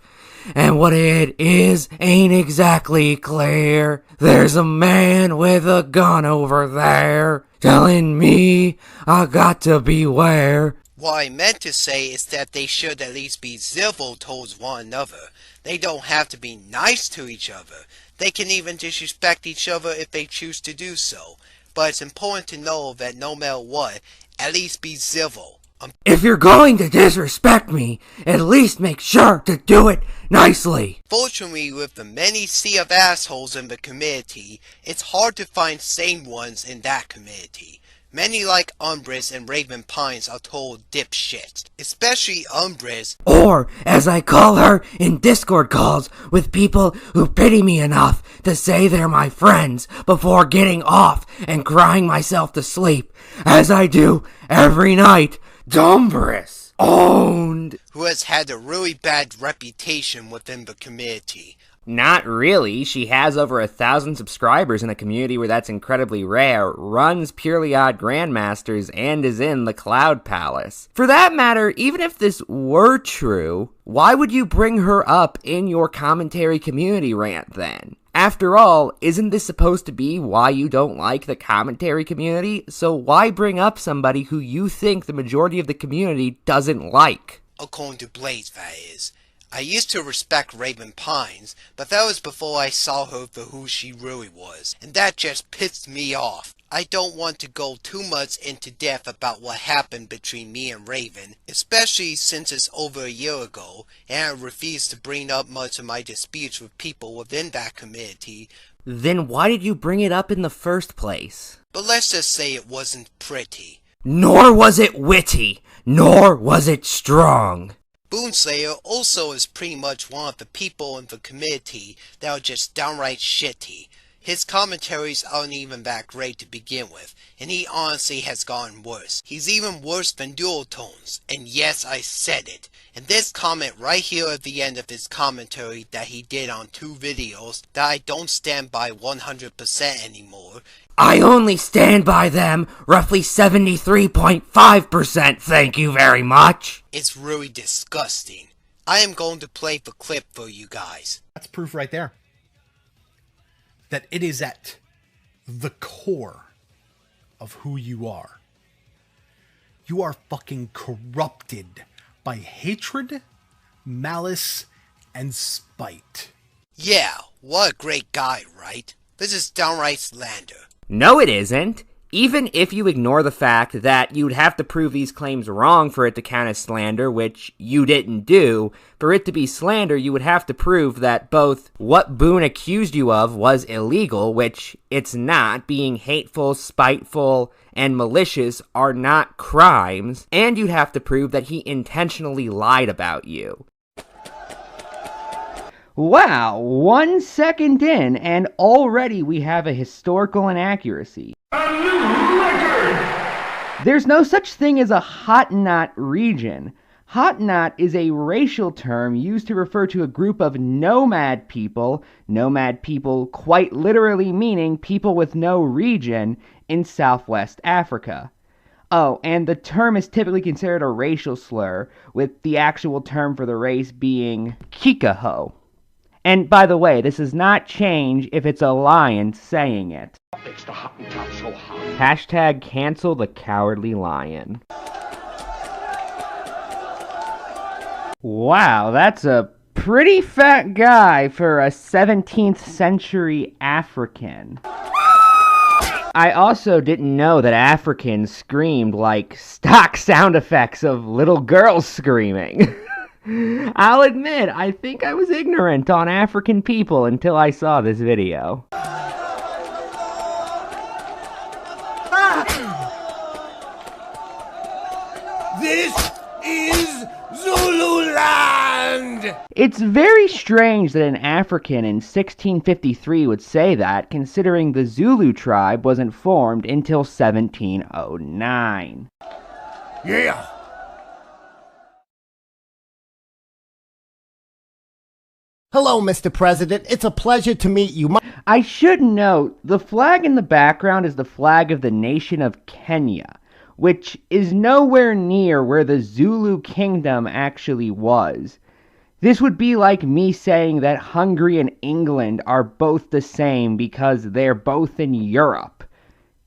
and what it is ain't exactly clear. There's a man with a gun over there telling me I got to beware. What I meant to say is that they should at least be civil towards one another. They don't have to be nice to each other. They can even disrespect each other if they choose to do so. But it's important to know that no matter what, at least be civil. If you're going to disrespect me, at least make sure to do it nicely. Fortunately, with the many sea of assholes in the community, it's hard to find sane ones in that community. Many like Umbrus and Raven Pines are total dipshits, especially Umbrus. Or, as I call her in Discord calls with people who pity me enough to say they're my friends before getting off and crying myself to sleep, as I do every night. Umbrus. Owned. Who has had a really bad reputation within the community. Not really. She has over 1,000 subscribers in a community where that's incredibly rare, runs Purely Odd Grandmasters, and is in the Cloud Palace. For that matter, even if this were true, why would you bring her up in your commentary community rant then? After all, isn't this supposed to be why you don't like the commentary community? So why bring up somebody who you think the majority of the community doesn't like? According to Blaze, that is. I used to respect Raven Pines, but that was before I saw her for who she really was, and that just pissed me off. I don't want to go too much into depth about what happened between me and Raven, especially since it's over a year ago, and I refuse to bring up much of my disputes with people within that community. Then why did you bring it up in the first place? But let's just say it wasn't pretty. Nor was it witty, nor was it strong. Boonslayer also is pretty much one of the people in the community that are just downright shitty. His commentaries aren't even that great to begin with, and he honestly has gotten worse. He's even worse than DoodleClones, and yes, I said it. And this comment right here at the end of his commentary that he did on 2 videos that I don't stand by 100% anymore. I only stand by them roughly 73.5%, thank you very much. It's really disgusting. I am going to play the clip for you guys. That's proof right there. That it is at the core of who you are. You are fucking corrupted by hatred, malice, and spite. Yeah, what a great guy, right? This is downright slander. No, it isn't. Even if you ignore the fact that you'd have to prove these claims wrong for it to count as slander, which you didn't do, for it to be slander, you would have to prove that both what Boone accused you of was illegal, which it's not, being hateful, spiteful, and malicious are not crimes, and you'd have to prove that he intentionally lied about you. Wow, 1 second in, and already we have a historical inaccuracy. There's no such thing as a hot knot region. Hot knot is a racial term used to refer to a group of nomad people quite literally meaning people with no region in Southwest Africa. Oh, and the term is typically considered a racial slur, with the actual term for the race being Kikaho. And by the way, this does not change if it's a lion saying it. Makes the Hottentot so hot. Hashtag cancel the cowardly lion. Wow, that's a pretty fat guy for a 17th century African. I also didn't know that Africans screamed like stock sound effects of little girls screaming. I'll admit, I think I was ignorant on African people until I saw this video. This is Zululand! It's very strange that an African in 1653 would say that, considering the Zulu tribe wasn't formed until 1709. Yeah! Hello, Mr. President. It's a pleasure to meet you. I should note, the flag in the background is the flag of the nation of Kenya, which is nowhere near where the Zulu kingdom actually was. This would be like me saying that Hungary and England are both the same because they're both in Europe.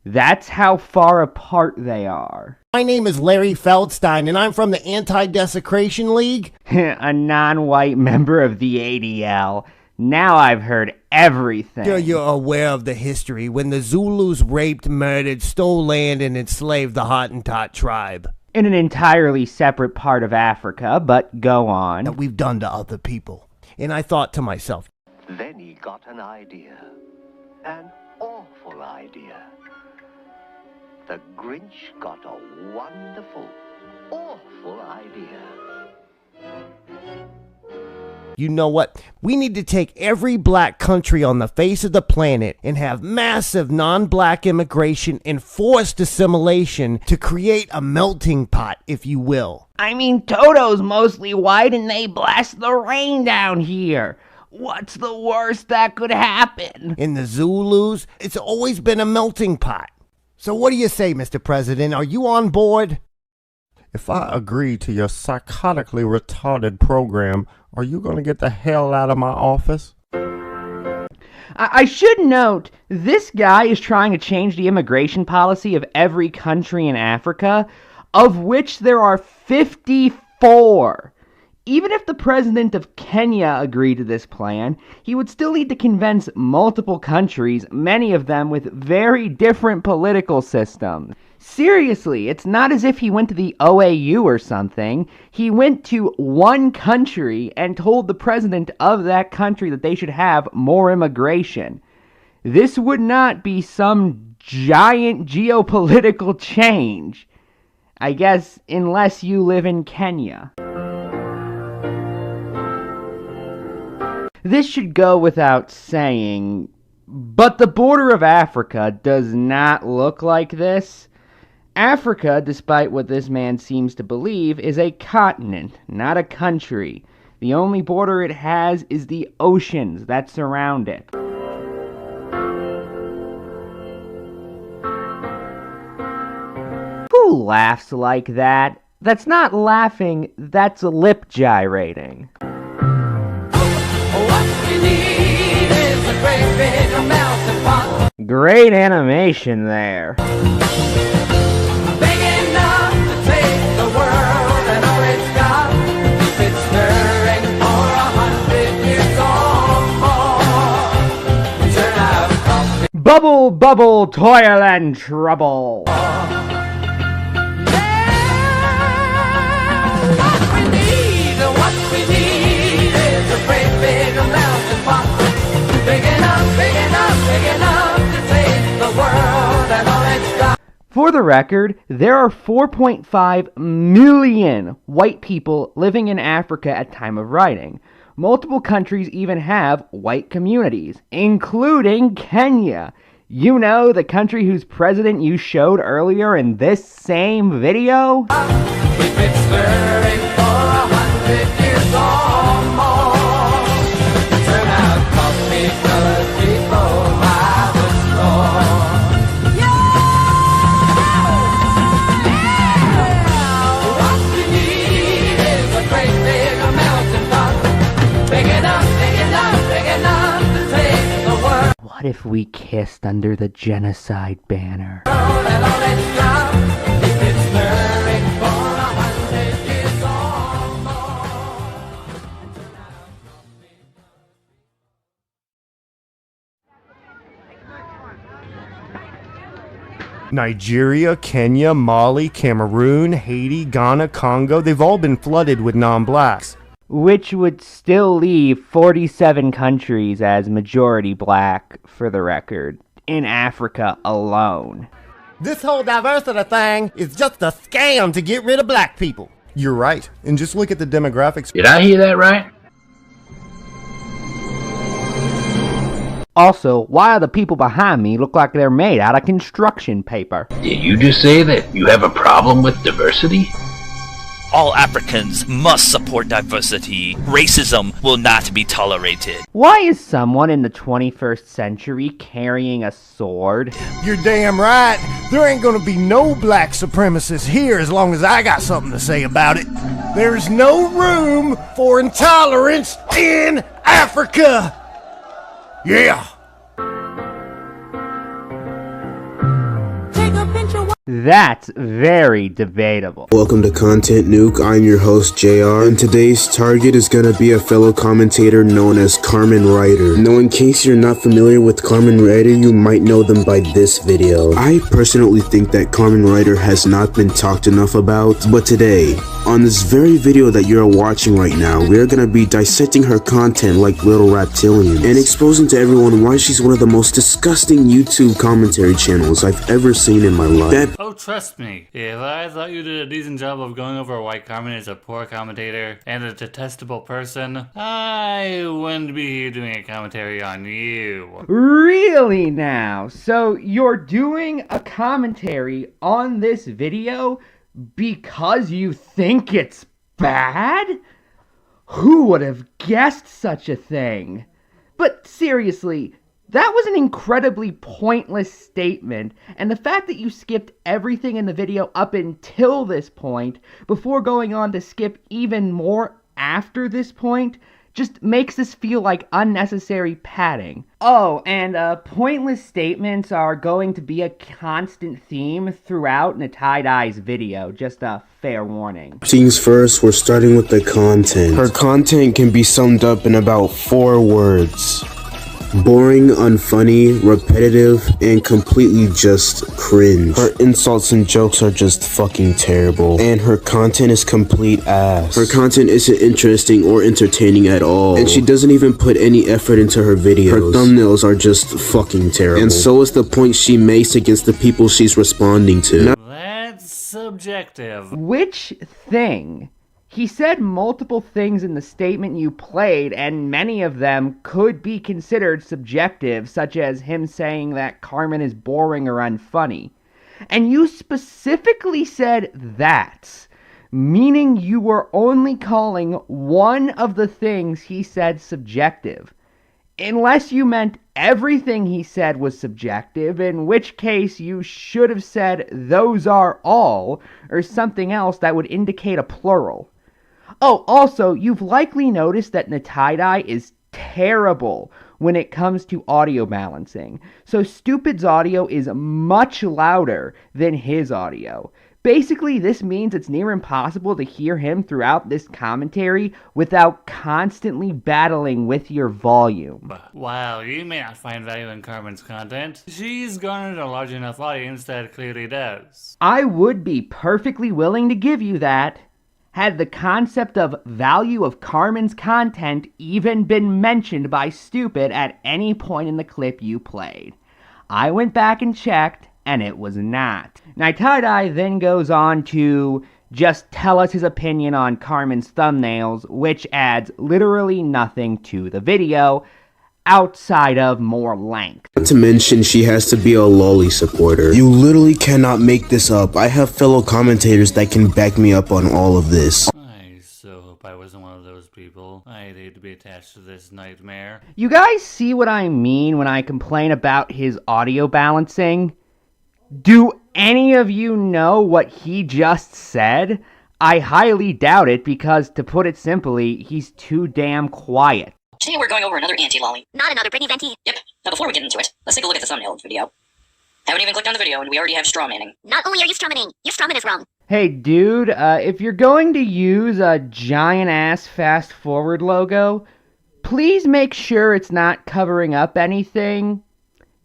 That's how far apart they are. My name is Larry Feldstein, and I'm from the Anti-Desecration League. A non-white member of the ADL. Now I've heard everything. Sure, you're aware of the history when the Zulus raped, murdered, stole land, and enslaved the Hottentot tribe. In an entirely separate part of Africa, but go on. That we've done to other people. And I thought to myself, then he got an idea. An awful idea. The Grinch got a wonderful, awful idea. you know what? We need to take every black country on the face of the planet and have massive non-black immigration and forced assimilation to create a melting pot, if you will. I mean, Toto's mostly white and they blast the rain down here. What's the worst that could happen? In the Zulus, it's always been a melting pot. So what do you say, Mr. President? Are you on board? If I agree to your psychotically retarded program, are you going to get the hell out of my office? I should note, this guy is trying to change the immigration policy of every country in Africa, of which there are 54. Even if the president of Kenya agreed to this plan, he would still need to convince multiple countries, many of them with very different political systems. Seriously, it's not as if he went to the OAU or something. He went to one country and told the president of that country that they should have more immigration. This would not be some giant geopolitical change. I guess, unless you live in Kenya. This should go without saying, but the border of Africa does not look like this. Africa, despite what this man seems to believe, is a continent, not a country. The only border it has is the oceans that surround it. Who laughs like that? That's not laughing, that's lip gyrating. Great animation there. Bubble, bubble, toil and trouble. For the record, there are 4.5 million white people living in Africa at time of writing. Multiple countries even have white communities, including Kenya. You know, the country whose president you showed earlier in this same video? We've been stirring for 100 years or more. Turn out coffee colored people by the store. What we need is a great big melting pot. Big enough, big enough, big enough to take the world. What if we kissed under the genocide banner? Nigeria, Kenya, Mali, Cameroon, Haiti, Ghana, Congo, they've all been flooded with non-blacks. Which would still leave 47 countries as majority black, for the record, in Africa alone. This whole diversity thing is just a scam to get rid of black people. You're right, and just look at the demographics. Did I hear that right? Also, why do the people behind me look like they're made out of construction paper? Did you just say that you have a problem with diversity? All Africans must support diversity. Racism will not be tolerated. Why is someone in the 21st century carrying a sword? You're damn right. There ain't gonna be no black supremacists here as long as I got something to say about it. There's no room for intolerance in Africa. Yeah. That's very debatable. Welcome to Content Nuke. I'm your host JR, and today's target is gonna be a fellow commentator known as Carmen Ryder. Now, in case you're not familiar with Carmen Ryder, you might know them by this video. I personally think that Carmen Ryder has not been talked enough about, but today, on this very video that you're watching right now, we're gonna be dissecting her content like little reptilians and exposing to everyone why she's one of the most disgusting YouTube commentary channels I've ever seen in my life. Oh, trust me, if I thought you did a decent job of going over why Carmen is a poor commentator and a detestable person, I wouldn't be here doing a commentary on you. Really now? So you're doing a commentary on this video because you think it's bad? Who would have guessed such a thing? But seriously, that was an incredibly pointless statement, and the fact that you skipped everything in the video up until this point, before going on to skip even more after this point, just makes this feel like unnecessary padding. Oh, and pointless statements are going to be a constant theme throughout NaiTaiDai's video, just a fair warning. Things first, we're starting with the content. Her content can be summed up in about 4 words. Boring, unfunny, repetitive, and completely just cringe. Her insults and jokes are just fucking terrible. And her content is complete ass. Her content isn't interesting or entertaining at all. And she doesn't even put any effort into her videos. Her thumbnails are just fucking terrible. And so is the point she makes against the people she's responding to. That's subjective. Which thing? He said multiple things in the statement you played, and many of them could be considered subjective, such as him saying that Carmen is boring or unfunny. And you specifically said that, meaning you were only calling one of the things he said subjective. Unless you meant everything he said was subjective, in which case you should have said those are all, or something else that would indicate a plural. Oh, also, you've likely noticed that NaiTaiDai is terrible when it comes to audio balancing. So Stupid's audio is much louder than his audio. Basically, this means it's near impossible to hear him throughout this commentary without constantly battling with your volume. While you may not find value in Carmen's content, she's garnered a large enough audience that clearly does. I would be perfectly willing to give you that, had the concept of value of Carmen's content even been mentioned by Stupid at any point in the clip you played. I went back and checked, and it was not. NaiTaiDai then goes on to just tell us his opinion on Carmen's thumbnails, which adds literally nothing to the video, outside of more length. Not to mention, she has to be a lolly supporter. You literally cannot make this up. I have fellow commentators that can back me up on all of this. I so hope I wasn't one of those people. I'd hate to be attached to this nightmare. You guys see what I mean when I complain about his audio balancing? Do any of you know what he just said? I highly doubt it because, to put it simply, he's too damn quiet. Today we're going over another anti-lolly. Not another Britney Venti. Yep. Now before we get into it, let's take a look at the thumbnail of the video. Haven't even clicked on the video and we already have strawmanning. Not only are you strawmanning, your strawman is wrong. Hey dude, if you're going to use a giant-ass fast-forward logo, please make sure it's not covering up anything.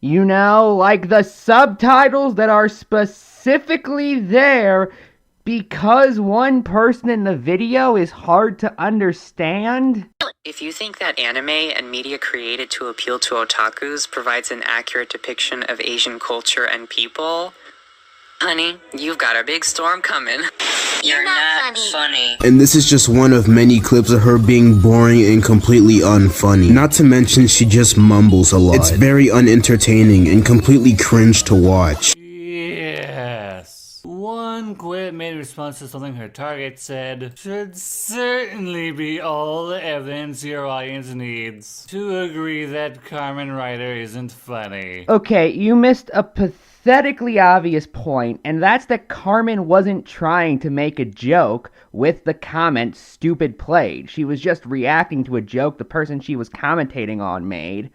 You know, like the subtitles that are specifically there because one person in the video is hard to understand. If you think that anime and media created to appeal to otakus provides an accurate depiction of Asian culture and people, honey, you've got a big storm coming. You're not funny. And this is just one of many clips of her being boring and completely unfunny. Not to mention, she just mumbles a lot. It's very unentertaining and completely cringe to watch. Yes. One Quit made a response to something her target said should certainly be all the evidence your audience needs to agree that Carmen Ryder isn't funny. Okay, you missed a pathetically obvious point, and that's that Carmen wasn't trying to make a joke with the comment Stupid played. She was just reacting to a joke the person she was commentating on made,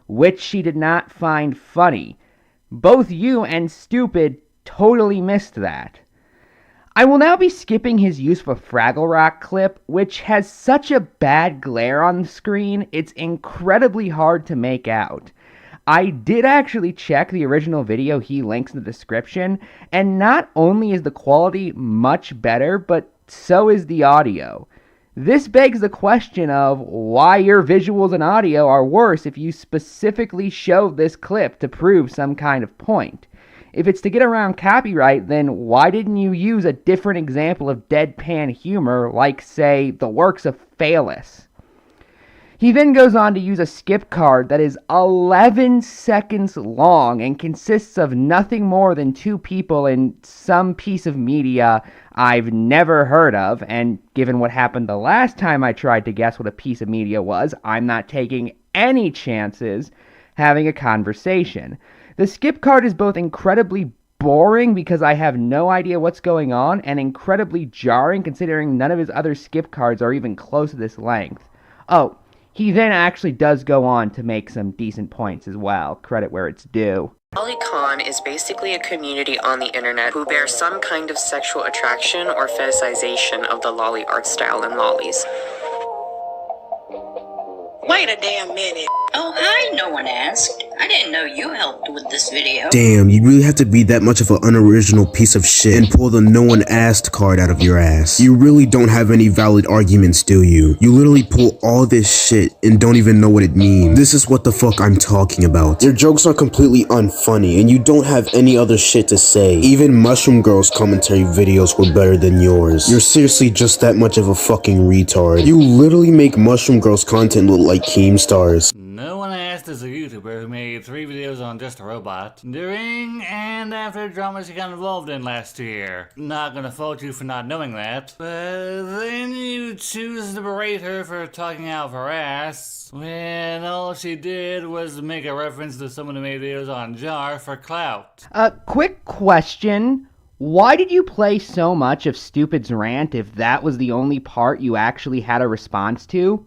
which she did not find funny. Both you and Stupid totally missed that. I will now be skipping his use of a Fraggle Rock clip, which has such a bad glare on the screen, it's incredibly hard to make out. I did actually check the original video he links in the description, and not only is the quality much better, but so is the audio. This begs the question of why your visuals and audio are worse if you specifically showed this clip to prove some kind of point. If it's to get around copyright, then why didn't you use a different example of deadpan humor like, say, the works of Phallis? He then goes on to use a skip card that is 11 seconds long and consists of nothing more than two people in some piece of media I've never heard of, and given what happened the last time I tried to guess what a piece of media was, I'm not taking any chances having a conversation. The skip card is both incredibly boring because I have no idea what's going on, and incredibly jarring considering none of his other skip cards are even close to this length. Oh, he then actually does go on to make some decent points as well, credit where it's due. Lolicon is basically a community on the internet who bear some kind of sexual attraction or fetishization of the lolly art style and lollies. Wait a damn minute. Oh, hi, no one asked. I didn't know you helped with this video. Damn, you really have to be that much of an unoriginal piece of shit and pull the no one asked card out of your ass. You really don't have any valid arguments, do you? You literally pull all this shit and don't even know what it means. This is what the fuck I'm talking about. Your jokes are completely unfunny and you don't have any other shit to say. Even Mushroom Girl's commentary videos were better than yours. You're seriously just that much of a fucking retard. You literally make Mushroom Girl's content look like Keemstars. No One Asked is a YouTuber who made 3 videos on Just a Robot during and after dramas he got involved in last year. Not gonna fault you for not knowing that, but then you choose to berate her for talking out of her ass when all she did was make a reference to someone who made videos on Jar for clout. Quick question. Why did you play so much of Stupid's rant if that was the only part you actually had a response to?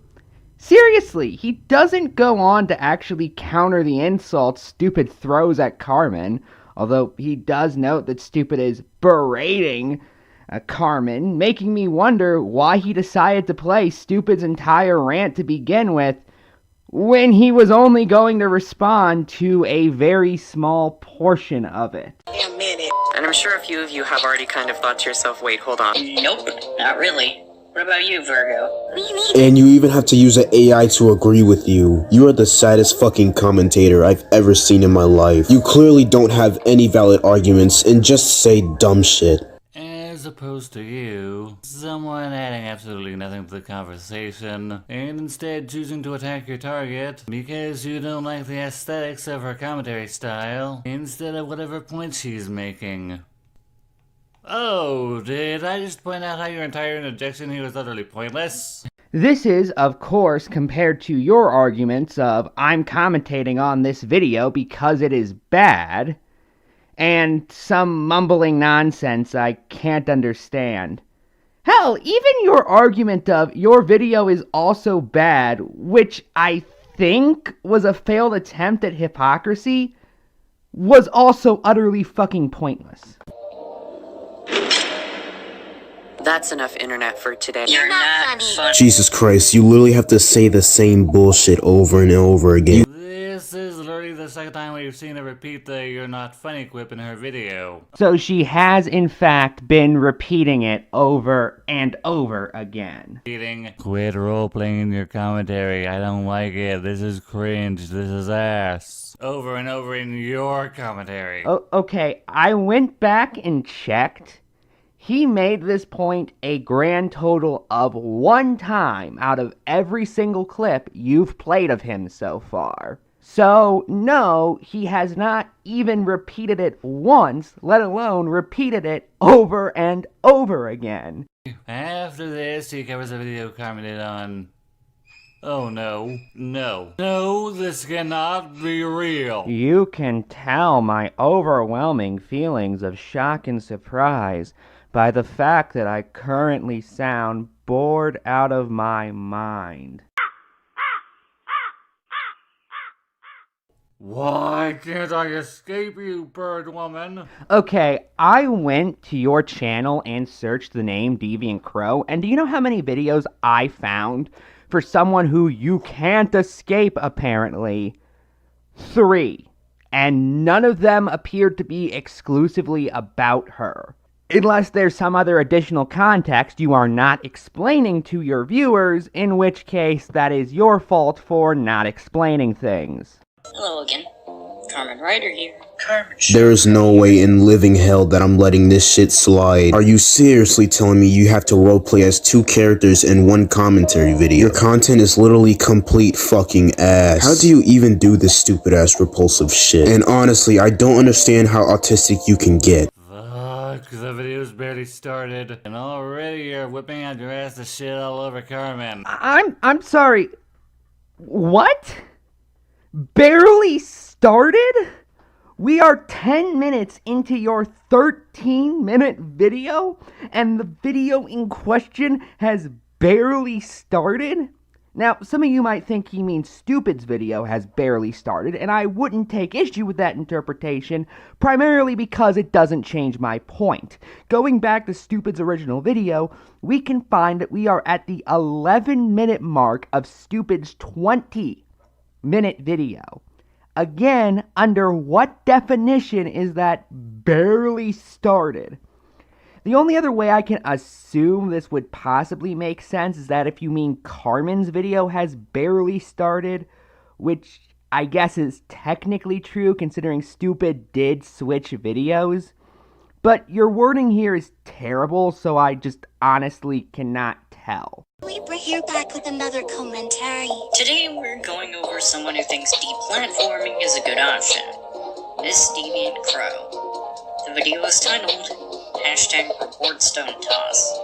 Seriously, he doesn't go on to actually counter the insults Stupid throws at Carmen, although he does note that Stupid is berating Carmen, making me wonder why he decided to play Stupid's entire rant to begin with, when he was only going to respond to a very small portion of it. And I'm sure a few of you have already kind of thought to yourself, wait, hold on. Nope, not really. What about you, Virgo? And you even have to use an AI to agree with you. You are the saddest fucking commentator I've ever seen in my life. You clearly don't have any valid arguments and just say dumb shit. As opposed to you, someone adding absolutely nothing to the conversation, and instead choosing to attack your target because you don't like the aesthetics of her commentary style, instead of whatever point she's making. Oh, did I just point out how your entire interjection here was utterly pointless? This is, of course, compared to your arguments of I'm commentating on this video because it is bad, and some mumbling nonsense I can't understand. Hell, even your argument of your video is also bad, which I think was a failed attempt at hypocrisy, was also utterly fucking pointless. That's enough internet for today. You're not funny. Jesus Christ, you literally have to say the same bullshit over and over again. This is literally the second time we've seen her repeat the "you're not funny" quip in her video. So she has, in fact, been repeating it over and over again. Quit role-playing your commentary. I don't like it. This is cringe. This is ass. Over and over in your commentary. Okay, I went back and checked. He made this point a grand total of 1 time out of every single clip you've played of him so far. So, no, he has not even repeated it once, let alone repeated it over and over again. After this, he covers a video commented on... Oh no. No, this cannot be real. You can tell my overwhelming feelings of shock and surprise by the fact that I currently sound bored out of my mind. Why can't I escape you, bird woman? Okay, I went to your channel and searched the name Deviant Crow, and do you know how many videos I found for someone who you can't escape, apparently? 3. And none of them appeared to be exclusively about her. Unless there's some other additional context you are not explaining to your viewers, in which case that is your fault for not explaining things. Hello again. Carmen Ryder here. There is no way in living hell that I'm letting this shit slide. Are you seriously telling me you have to roleplay as 2 characters in one commentary video? Your content is literally complete fucking ass. How do you even do this stupid ass repulsive shit? And honestly, I don't understand how autistic you can get. Fuck, the video's barely started, and already you're whipping out your ass to shit all over Carmen. I'm sorry. What? Barely started? We are 10 minutes into your 13-minute video, and the video in question has barely started? Now, some of you might think he means Stupid's video has barely started, and I wouldn't take issue with that interpretation, primarily because it doesn't change my point. Going back to Stupid's original video, we can find that we are at the 11-minute mark of Stupid's 20-minute video. Again, under what definition is that barely started? The only other way I can assume this would possibly make sense is that if you mean Carmen's video has barely started, which I guess is technically true considering Stupid did switch videos. But your wording here is terrible, so I just honestly cannot tell. We're here back with another commentary. Today we're going over someone who thinks deplatforming is a good option. Miss Deviant Crow. The video is titled #Report Stone Toss.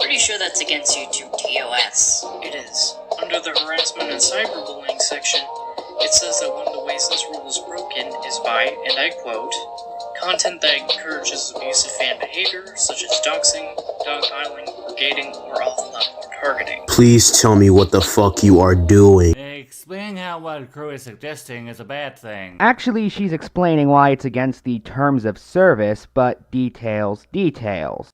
Pretty sure that's against YouTube TOS. It is. Under the harassment and cyberbullying section, it says that one of the ways this rule is broken is by, and I quote, content that encourages abusive fan behavior, such as doxing, dogpiling, brigading, or off-platform targeting. Please tell me what the fuck you are doing. Explain how what Crow is suggesting is a bad thing. Actually, she's explaining why it's against the terms of service, but details.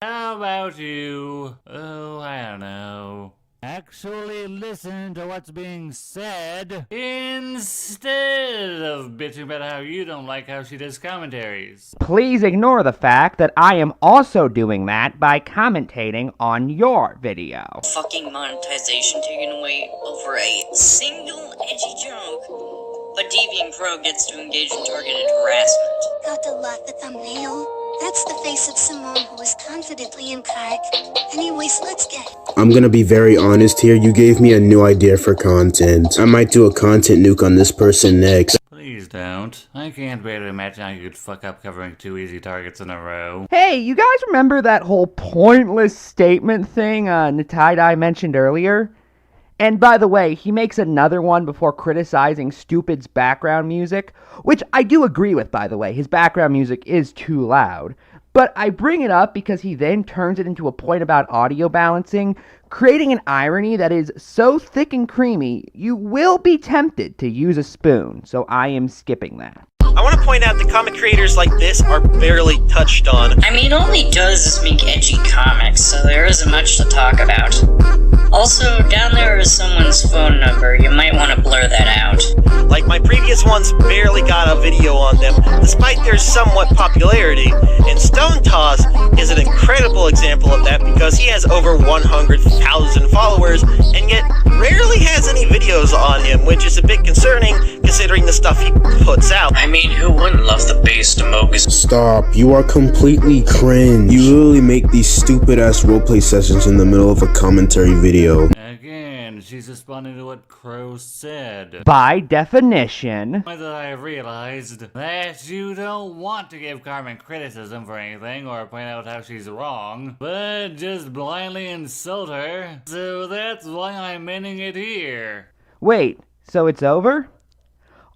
How about you? Oh, I don't know. Actually listen to what's being said instead of bitching about how you don't like how she does commentaries. Please ignore the fact that I am also doing that by commentating on your video. Fucking monetization taken away over a single edgy joke. But Deviant Crow gets to engage in targeted harassment. Got to love the thumbnail. That's the face of someone who is confidently in park. Anyways, let's get it. I'm gonna be very honest here, you gave me a new idea for content. I might do a content nuke on this person next. Please don't. I can't bear to imagine how you could fuck up covering 2 easy targets in a row. Hey, you guys remember that whole pointless statement thing NaiTaiDai mentioned earlier? And by the way, he makes another one before criticizing Stupid's background music, which I do agree with, by the way. His background music is too loud. But I bring it up because he then turns it into a point about audio balancing, creating an irony that is so thick and creamy, you will be tempted to use a spoon, so I am skipping that. I want to point out that comic creators like this are barely touched on. I mean, all he does is make edgy comics, so there isn't much to talk about. Also, down there is someone's phone number. You might want to blur that out. Like my previous ones barely got a video on them, despite their somewhat popularity. And Stone Toss is an incredible example of that because he has over 100,000 followers, and yet rarely has any videos on him, which is a bit concerning considering the stuff he puts out. I mean, who wouldn't love the base Demogus? Stop, you are completely cringe. You literally make these stupid ass roleplay sessions in the middle of a commentary video. Again, and she's responding to what Crow said. By definition, That I realized that you don't want to give Carmen criticism for anything or point out how she's wrong, but just blindly insult her, so that's why I'm ending it here. wait, so it's over?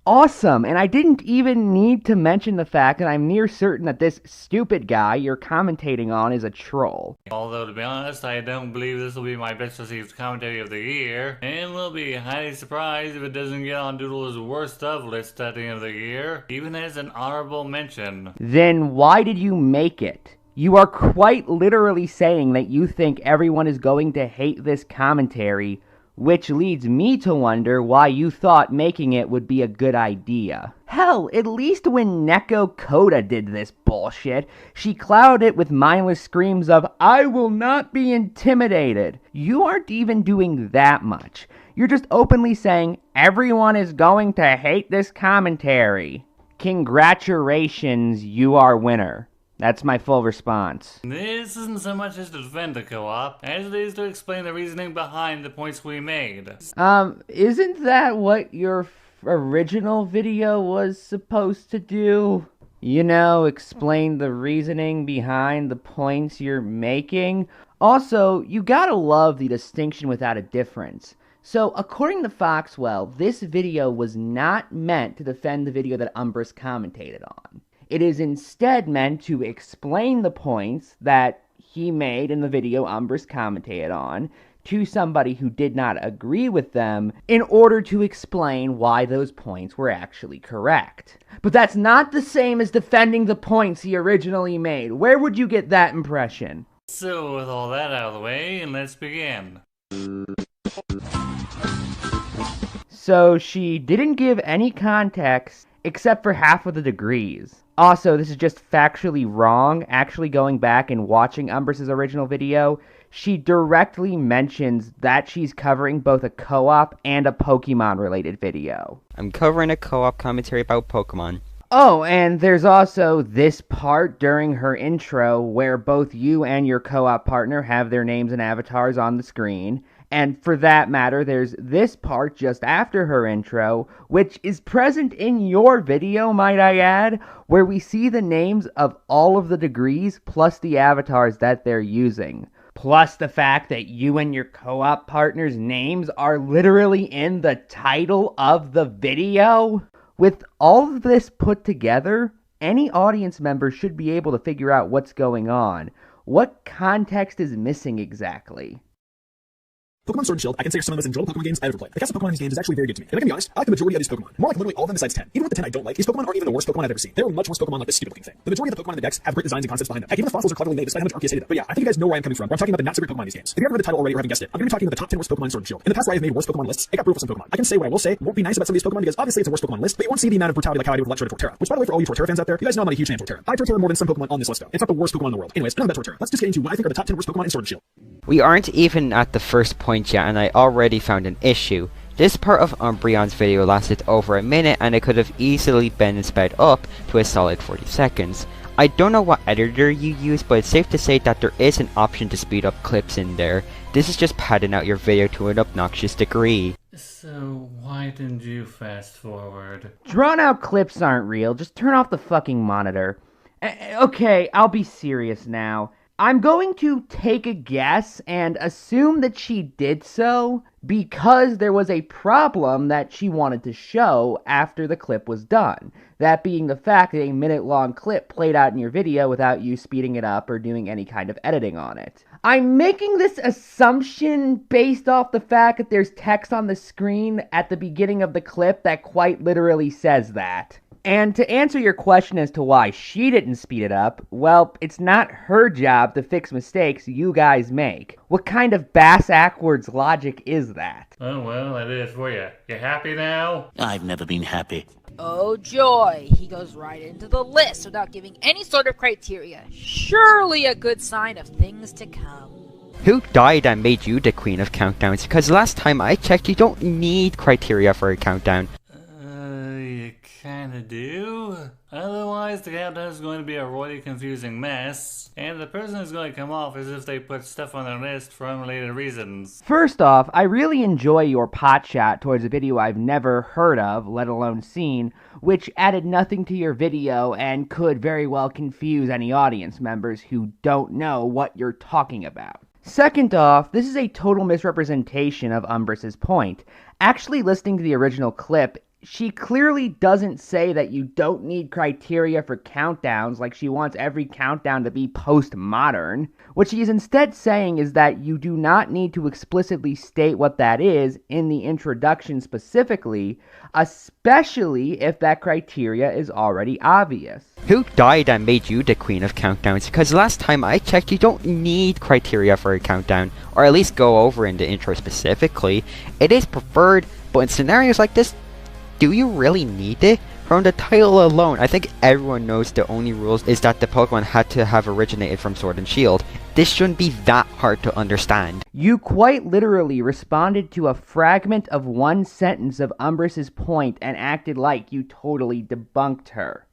Awesome, and I didn't even need to mention the fact that I'm near certain that this stupid guy you're commentating on is a troll. Although, to be honest, I don't believe this will be my best received commentary of the year, and will be highly surprised if it doesn't get on Doodle's worst of list at the end of the year, even as an honorable mention. Then why did you make it? You are quite literally saying that you think everyone is going to hate this commentary, which leads me to wonder why you thought making it would be a good idea. Hell, at least when Neko Koda did this bullshit, she clouded it with mindless screams of, "I will not be intimidated." You aren't even doing that much. You're just openly saying, everyone is going to hate this commentary. Congratulations, you are winner. That's my full response. This isn't so much as to defend the co-op, as it is to explain the reasoning behind the points we made. Isn't that what your original video was supposed to do? You know, explain the reasoning behind the points you're making? Also, you gotta love the distinction without a difference. So, according to Foxwell, this video was not meant to defend the video that Umbrus commentated on. It is instead meant to explain the points that he made in the video Umbrus commentated on to somebody who did not agree with them in order to explain why those points were actually correct. But that's not the same as defending the points he originally made. Where would you get that impression? So, with all that out of the way, let's begin. So she didn't give any context except for half of the degrees. Also, this is just factually wrong. Actually going back and watching Umbrus' original video, she directly mentions that she's covering both a co-op and a Pokemon-related video. I'm covering a co-op commentary about Pokemon. Oh, and there's also this part during her intro where both you and your co-op partner have their names and avatars on the screen. And for that matter, there's this part just after her intro, which is present in your video, might I add, where we see the names of all of the degrees plus the avatars that they're using. Plus the fact that you and your co-op partner's names are literally in the title of the video. With all of this put together, any audience member should be able to figure out what's going on. What context is missing exactly? Pokemon Sword and Shield, I can say are some of the most enjoyable Pokemon games I've ever played. The cast of Pokemon in these games is actually very good to me. And I can be honest, I like the majority of these Pokemon. More like literally all of them besides 10. Even with the 10 I don't like, these Pokemon aren't even the worst Pokemon I've ever seen. There are much worse Pokemon like this stupid looking thing. The majority of the Pokemon in the decks have great designs and concepts behind them. Heck, even the fossils are cleverly made despite how much Arceus hated them. But yeah, I think you guys know where I'm coming from. Where I'm talking about the not so great Pokemon in these games. If you haven't read the title already or haven't guessed it, I'm going to be talking about the top 10 worst Pokemon in Sword and Shield. In the past where I've made worst Pokemon lists, it got brutal for some Pokemon. I can say what I will say, won't be nice about some of these Pokemon because obviously it's a worst Pokemon list, but you won't see the amount of brutality like how I do with Electrode and Torterra. Which by the way, for all you Torterra fans out there, you guys know I'm not a huge fan of Torterra. I like Torterra more than some Pokemon on this list though. It's not the worst Pokemon in the world. Anyways, enough about Torterra. Let's just get into what I think are the top 10 worst Pokemon in Sword and Shield. We aren't even at the first point yet, and I already found an issue. This part of Umbreon's video lasted over a minute, and it could have easily been sped up to a solid 40 seconds. I don't know what editor you use, but it's safe to say that there is an option to speed up clips in there. This is just padding out your video to an obnoxious degree. So, why didn't you fast forward? Drawn out clips aren't real, just turn off the fucking monitor. Okay, I'll be serious now. I'm going to take a guess and assume that she did so because there was a problem that she wanted to show after the clip was done. That being the fact that a minute-long clip played out in your video without you speeding it up or doing any kind of editing on it. I'm making this assumption based off the fact that there's text on the screen at the beginning of the clip that quite literally says that. And to answer your question as to why she didn't speed it up, well, it's not her job to fix mistakes you guys make. What kind of bass-ackwards logic is that? Oh well, that is for you. You happy now? I've never been happy. Oh joy, he goes right into the list without giving any sort of criteria. Surely a good sign of things to come. Who died and made you the queen of countdowns? Because last time I checked, you don't need criteria for a countdown. You Kinda do. Otherwise, the countdown is going to be a royally confusing mess, and the person is going to come off as if they put stuff on their list for unrelated reasons. First off, I really enjoy your pot shot towards a video I've never heard of, let alone seen, which added nothing to your video and could very well confuse any audience members who don't know what you're talking about. Second off, this is a total misrepresentation of Umbrus's point. Actually listening to the original clip, she clearly doesn't say that you don't need criteria for countdowns like she wants every countdown to be postmodern. What she is instead saying is that you do not need to explicitly state what that is in the introduction specifically, especially if that criteria is already obvious. Who died and made you the queen of countdowns? Because last time I checked, you don't need criteria for a countdown, or at least go over in the intro specifically. It is preferred, but in scenarios like this, do you really need it? From the title alone, I think everyone knows the only rules is that the Pokemon had to have originated from Sword and Shield. This shouldn't be that hard to understand. You quite literally responded to a fragment of one sentence of Umbrus's point and acted like you totally debunked her.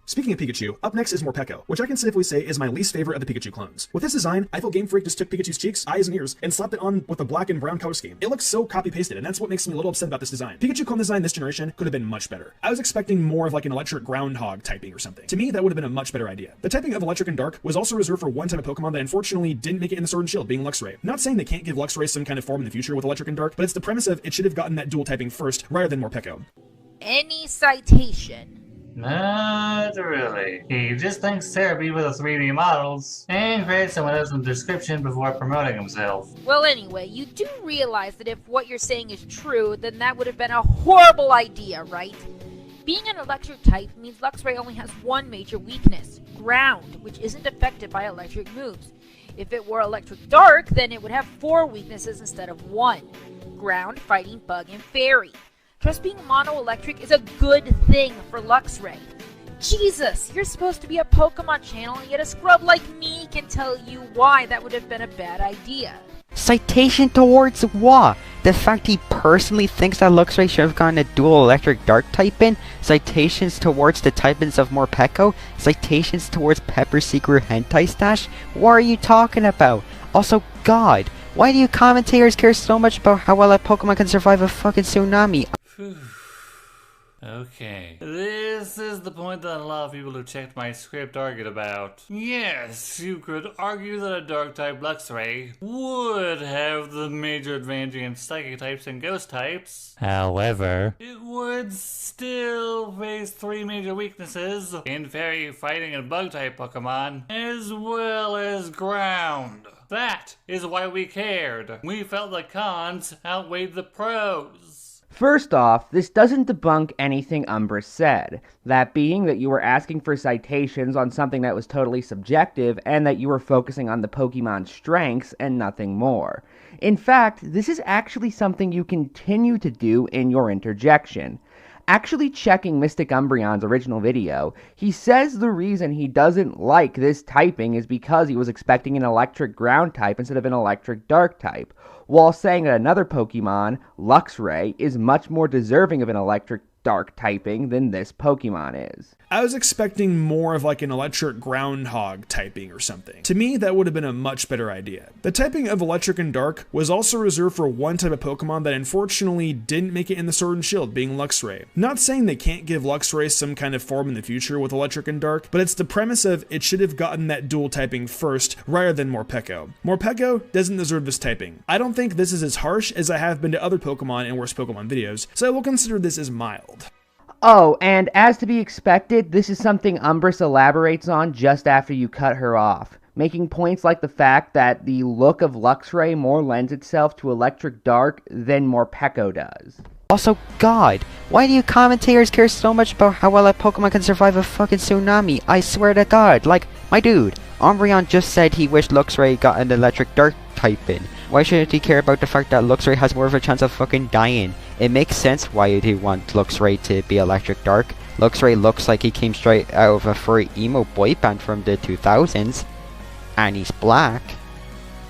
Speaking of Pikachu, up next is Morpeko, which I can safely say is my least favorite of the Pikachu clones. With this design, I feel Game Freak just took Pikachu's cheeks, eyes, and ears and slapped it on with a black and brown color scheme. It looks so copy-pasted, and that's what makes me a little upset about this design. Pikachu clone design this generation could have been much better. I was expecting more of like an electric groundhog typing or something. To me, that would have been a much better idea. The typing of electric and dark was also reserved for one type of Pokemon that unfortunately didn't make it in the Sword and Shield, being Luxray. Not saying they can't give Luxray some kind of form in the future with electric and dark, but it's the premise of it should have gotten that dual typing first rather than Morpeko. Any citation? Not really. He just thinks therapy with the 3D models and creates someone else's description before promoting himself. Well, anyway, you do realize that if what you're saying is true, then that would have been a horrible idea, right? Being an electric type means Luxray only has one major weakness, ground, which isn't affected by electric moves. If it were electric dark, then it would have 4 weaknesses instead of 1. Ground, fighting, bug, and fairy. Just being mono-electric is a good thing for Luxray. Jesus, you're supposed to be a Pokemon channel, and yet a scrub like me can tell you why that would have been a bad idea. Citation towards what? The fact he personally thinks that Luxray should have gotten a dual electric dark type in? Citations towards the typings of Morpeko? Citations towards Pepper Secret Hentai Stash? What are you talking about? Also, God, why do you commentators care so much about how well a Pokemon can survive a fucking tsunami? Okay, this is the point that a lot of people who checked my script argued about. Yes, you could argue that a Dark-type Luxray would have the major advantage against Psychic types and Ghost types. However, it would still face 3 major weaknesses in Fairy, Fighting, and Bug-type Pokemon, as well as Ground. That is why we cared. We felt the cons outweighed the pros. First off, this doesn't debunk anything Umbrus said, that being that you were asking for citations on something that was totally subjective and that you were focusing on the Pokemon's strengths and nothing more. In fact, this is actually something you continue to do in your interjection. Actually checking Mystic Umbreon's original video, he says the reason he doesn't like this typing is because he was expecting an electric ground type instead of an electric dark type, while saying that another Pokemon, Luxray, is much more deserving of an electric dark typing than this Pokemon is. I was expecting more of like an electric groundhog typing or something. To me, that would have been a much better idea. The typing of electric and dark was also reserved for one type of Pokemon that unfortunately didn't make it in the Sword and Shield, being Luxray. Not saying they can't give Luxray some kind of form in the future with electric and dark, but it's the premise of it should have gotten that dual typing first rather than Morpeko. Morpeko doesn't deserve this typing. I don't think this is as harsh as I have been to other Pokemon and worse Pokemon videos, so I will consider this as mild. Oh, and as to be expected, this is something Umbrus elaborates on just after you cut her off, making points like the fact that the look of Luxray more lends itself to electric dark than Morpeko does. Also, God, why do you commentators care so much about how well a Pokemon can survive a fucking tsunami? I swear to God, like, my dude, Umbreon just said he wished Luxray got an electric dark type in. Why shouldn't he care about the fact that Luxray has more of a chance of fucking dying? It makes sense why you'd want Luxray to be electric dark. Luxray looks like he came straight out of a furry emo boy band from the 2000s. And he's black.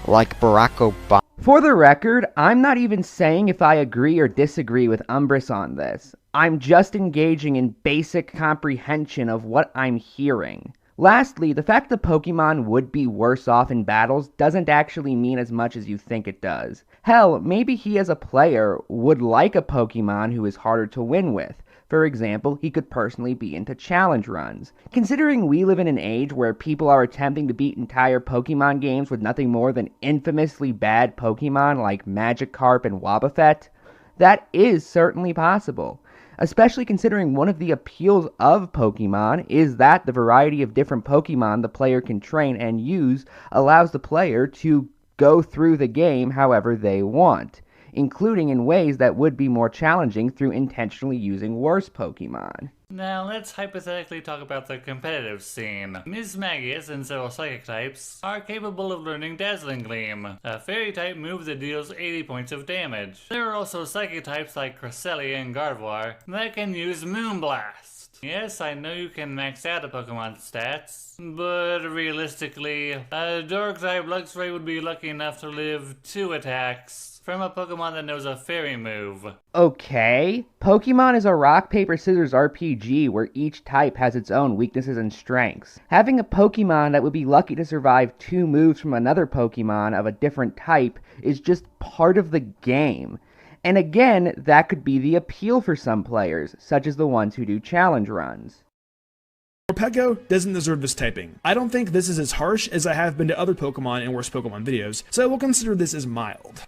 Like Barack Obama. For the record, I'm not even saying if I agree or disagree with Umbrus on this. I'm just engaging in basic comprehension of what I'm hearing. Lastly, the fact that Pokemon would be worse off in battles doesn't actually mean as much as you think it does. Hell, maybe he as a player would like a Pokemon who is harder to win with. For example, he could personally be into challenge runs. Considering we live in an age where people are attempting to beat entire Pokemon games with nothing more than infamously bad Pokemon like Magikarp and Wobbuffet, that is certainly possible. Especially considering one of the appeals of Pokemon is that the variety of different Pokemon the player can train and use allows the player to go through the game however they want, including in ways that would be more challenging through intentionally using worse Pokemon. Now let's hypothetically talk about the competitive scene. Ms. Magius and several psychic types are capable of learning Dazzling Gleam, a fairy type move that deals 80 points of damage. There are also psychic types like Cresselia and Gardevoir that can use Moonblast. Yes, I know you can max out a Pokemon's stats, but realistically, a Dark-type Luxray would be lucky enough to live 2 attacks from a Pokemon that knows a fairy move. Okay, Pokemon is a rock, paper, scissors RPG where each type has its own weaknesses and strengths. Having a Pokemon that would be lucky to survive 2 moves from another Pokemon of a different type is just part of the game. And again, that could be the appeal for some players, such as the ones who do challenge runs. Morpeko doesn't deserve this typing. I don't think this is as harsh as I have been to other Pokemon and worse Pokemon videos, so we'll consider this as mild.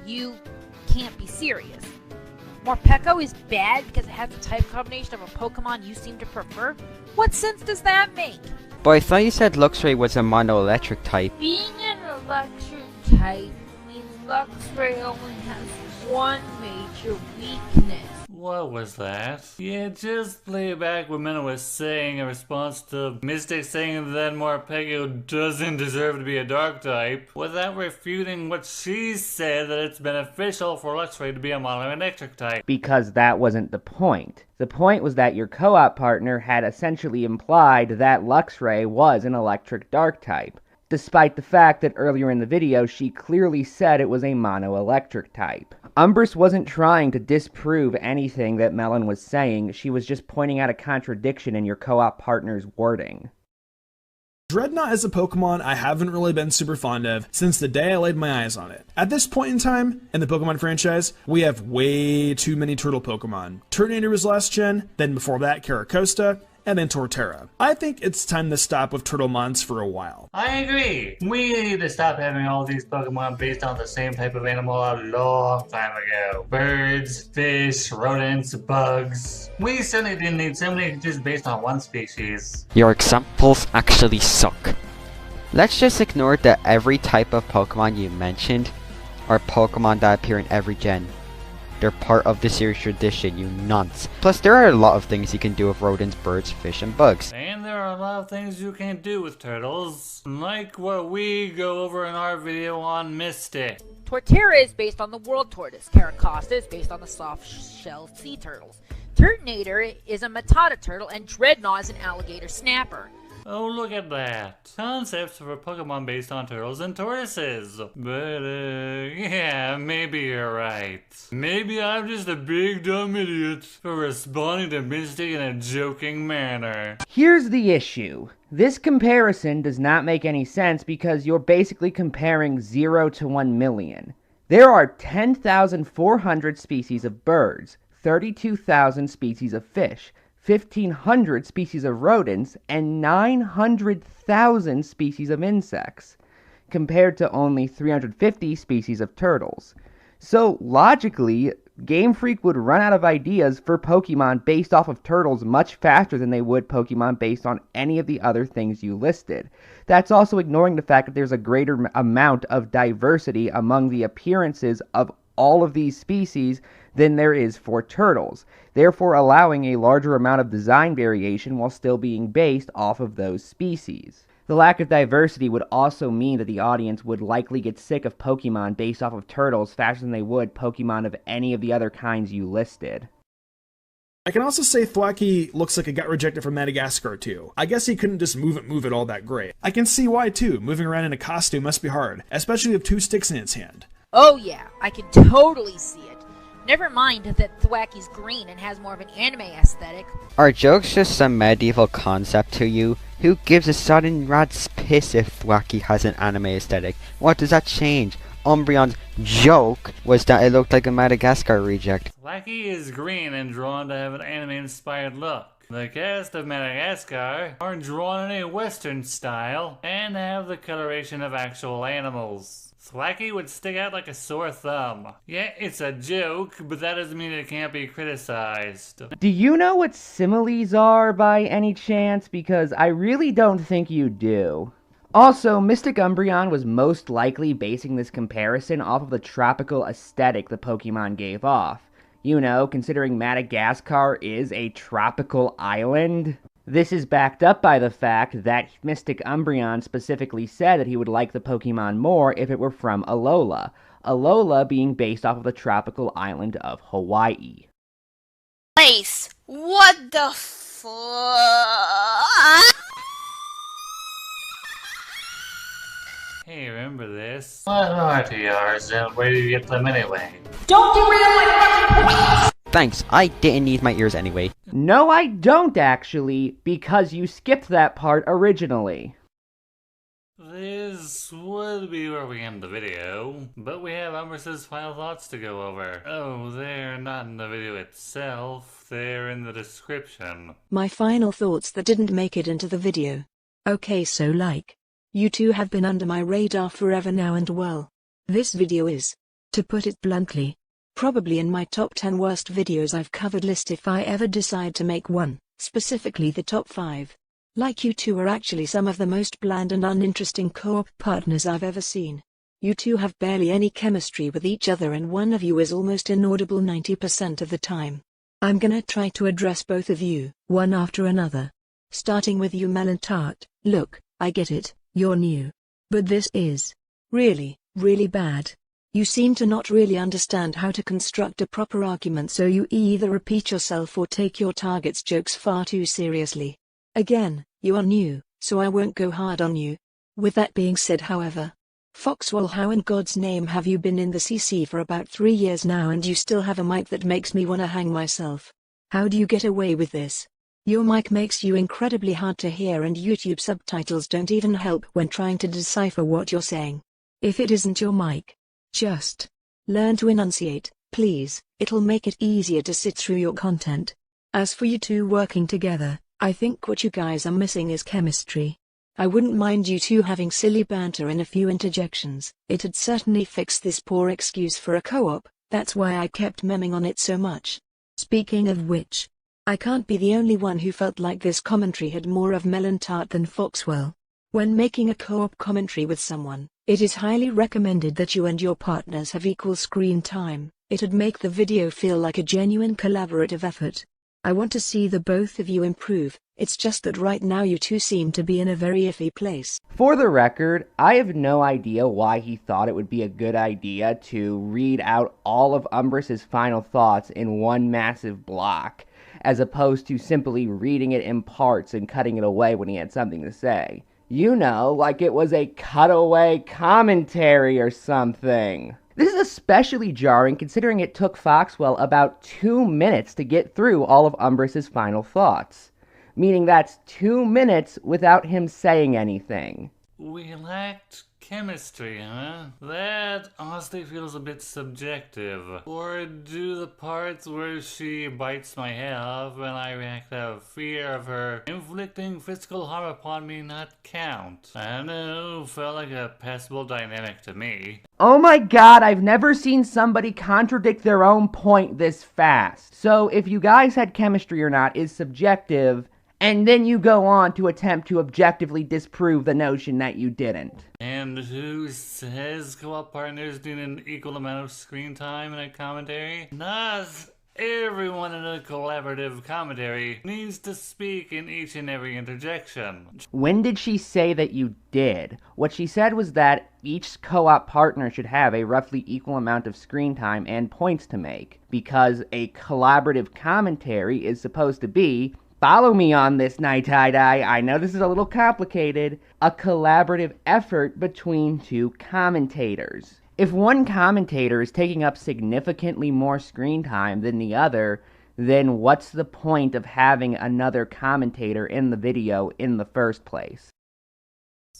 You can't be serious. Morpeko is bad because it has the type combination of a Pokemon you seem to prefer? What sense does that make? But I thought you said Luxray was a mono-electric type. Being an electric type means Luxray only has one major weakness. What was that? Yeah, just play back what Minna was saying in response to Mystic saying that Morpeko doesn't deserve to be a dark type, without refuting what she said that it's beneficial for Luxray to be a mono-electric type. Because that wasn't the point. The point was that your co-op partner had essentially implied that Luxray was an electric dark type, despite the fact that earlier in the video she clearly said it was a mono-electric type. Umbrus wasn't trying to disprove anything that Melon was saying, she was just pointing out a contradiction in your co-op partner's wording. Dreadnought is a Pokemon I haven't really been super fond of since the day I laid my eyes on it. At this point in time, in the Pokemon franchise, we have way too many turtle Pokemon. Turtonator was last gen, then before that Caracosta, and then Torterra. I think it's time to stop with Turtlemons for a while. I agree. We need to stop having all these Pokemon based on the same type of animal a long time ago. Birds, fish, rodents, bugs. We certainly didn't need so many just based on one species. Your examples actually suck. Let's just ignore that every type of Pokemon you mentioned are Pokemon that appear in every gen. They're part of the series tradition, you nonce. Plus, there are a lot of things you can do with rodents, birds, fish, and bugs. And there are a lot of things you can do with turtles, like what we go over in our video on Mystic. Torterra is based on the world tortoise. Caracosta is based on the soft-shelled sea turtles. Turtonator is a Matata turtle, and Dreadnought is an alligator snapper. Oh, look at that. Concepts for a Pokemon based on turtles and tortoises. But, yeah, maybe you're right. Maybe I'm just a big dumb idiot for responding to Mystic in a joking manner. Here's the issue. This comparison does not make any sense because you're basically comparing 0 to 1 million. There are 10,400 species of birds, 32,000 species of fish, 1,500 species of rodents, and 900,000 species of insects, compared to only 350 species of turtles. So, logically, Game Freak would run out of ideas for Pokemon based off of turtles much faster than they would Pokemon based on any of the other things you listed. That's also ignoring the fact that there's a greater amount of diversity among the appearances of all of these species than there is for turtles, therefore allowing a larger amount of design variation while still being based off of those species. The lack of diversity would also mean that the audience would likely get sick of Pokemon based off of turtles faster than they would Pokemon of any of the other kinds you listed. I can also say Thwackey looks like it got rejected from Madagascar too. I guess he couldn't just move it all that great. I can see why too, moving around in a costume must be hard, especially with 2 sticks in its hand. Oh yeah, I can totally see it. Never mind that Thwacky's green and has more of an anime aesthetic. Are jokes just some medieval concept to you? Who gives a sudden rat's piss if Thwacky has an anime aesthetic? What does that change? Umbreon's joke was that it looked like a Madagascar reject. Thwacky is green and drawn to have an anime-inspired look. The cast of Madagascar are drawn in a Western style and have the coloration of actual animals. Thwacky would stick out like a sore thumb. Yeah, it's a joke, but that doesn't mean it can't be criticized. Do you know what similes are by any chance? Because I really don't think you do. Also, Mystic Umbreon was most likely basing this comparison off of the tropical aesthetic the Pokemon gave off. You know, considering Madagascar is a tropical island. This is backed up by the fact that Mystic Umbreon specifically said that he would like the Pokemon more if it were from Alola. Alola being based off of the tropical island of Hawaii. Place, what the fuck? Hey, remember this? What are TRs and where do you get them anyway? Don't derail my fucking point! Thanks, I didn't need my ears anyway. No, I don't actually, because you skipped that part originally. This would be where we end the video, but we have Umbrus's final thoughts to go over. Oh, they're not in the video itself, they're in the description. My final thoughts that didn't make it into the video. Okay, so you two have been under my radar forever now, and well, this video is, to put it bluntly, probably in my top 10 worst videos I've covered list if I ever decide to make one, specifically the top 5. You two are actually some of the most bland and uninteresting co-op partners I've ever seen. You two have barely any chemistry with each other and one of you is almost inaudible 90% of the time. I'm gonna try to address both of you, one after another. Starting with you, Melon Tart. Look, I get it, you're new. But this is really, really bad. You seem to not really understand how to construct a proper argument, so you either repeat yourself or take your target's jokes far too seriously. Again, you are new, so I won't go hard on you. With that being said, however, Foxwell, how in God's name have you been in the CC for about 3 years now and you still have a mic that makes me wanna hang myself? How do you get away with this? Your mic makes you incredibly hard to hear and YouTube subtitles don't even help when trying to decipher what you're saying. If it isn't your mic, just learn to enunciate, please. It'll make it easier to sit through your content. As for you two working together, I think what you guys are missing is chemistry. I wouldn't mind you two having silly banter and a few interjections. It'd certainly fix this poor excuse for a co-op. That's why I kept memming on it so much. Speaking of which, I can't be the only one who felt like this commentary had more of Melon Tart than Foxwell. When making a co-op commentary with someone, it is highly recommended that you and your partners have equal screen time. It'd make the video feel like a genuine collaborative effort. I want to see the both of you improve. It's just that right now you two seem to be in a very iffy place. For the record, I have no idea why he thought it would be a good idea to read out all of Umbrus's final thoughts in one massive block, as opposed to simply reading it in parts and cutting it away when he had something to say. You know, like it was a cutaway commentary or something. This is especially jarring considering it took Foxwell about 2 minutes to get through all of Umbrus's final thoughts. Meaning that's 2 minutes without him saying anything. We lacked chemistry, huh? That honestly feels a bit subjective. Or do the parts where she bites my head off and I react out of fear of her inflicting physical harm upon me not count? I don't know, felt like a passable dynamic to me. Oh my god, I've never seen somebody contradict their own point this fast. So if you guys had chemistry or not is subjective, and then you go on to attempt to objectively disprove the notion that you didn't. And who says co-op partners need an equal amount of screen time in a commentary? Not everyone in a collaborative commentary needs to speak in each and every interjection. When did she say that you did? What she said was that each co-op partner should have a roughly equal amount of screen time and points to make, because a collaborative commentary is supposed to be, follow me on this, NaiTaiDai, I know this is a little complicated, a collaborative effort between two commentators. If one commentator is taking up significantly more screen time than the other, then what's the point of having another commentator in the video in the first place?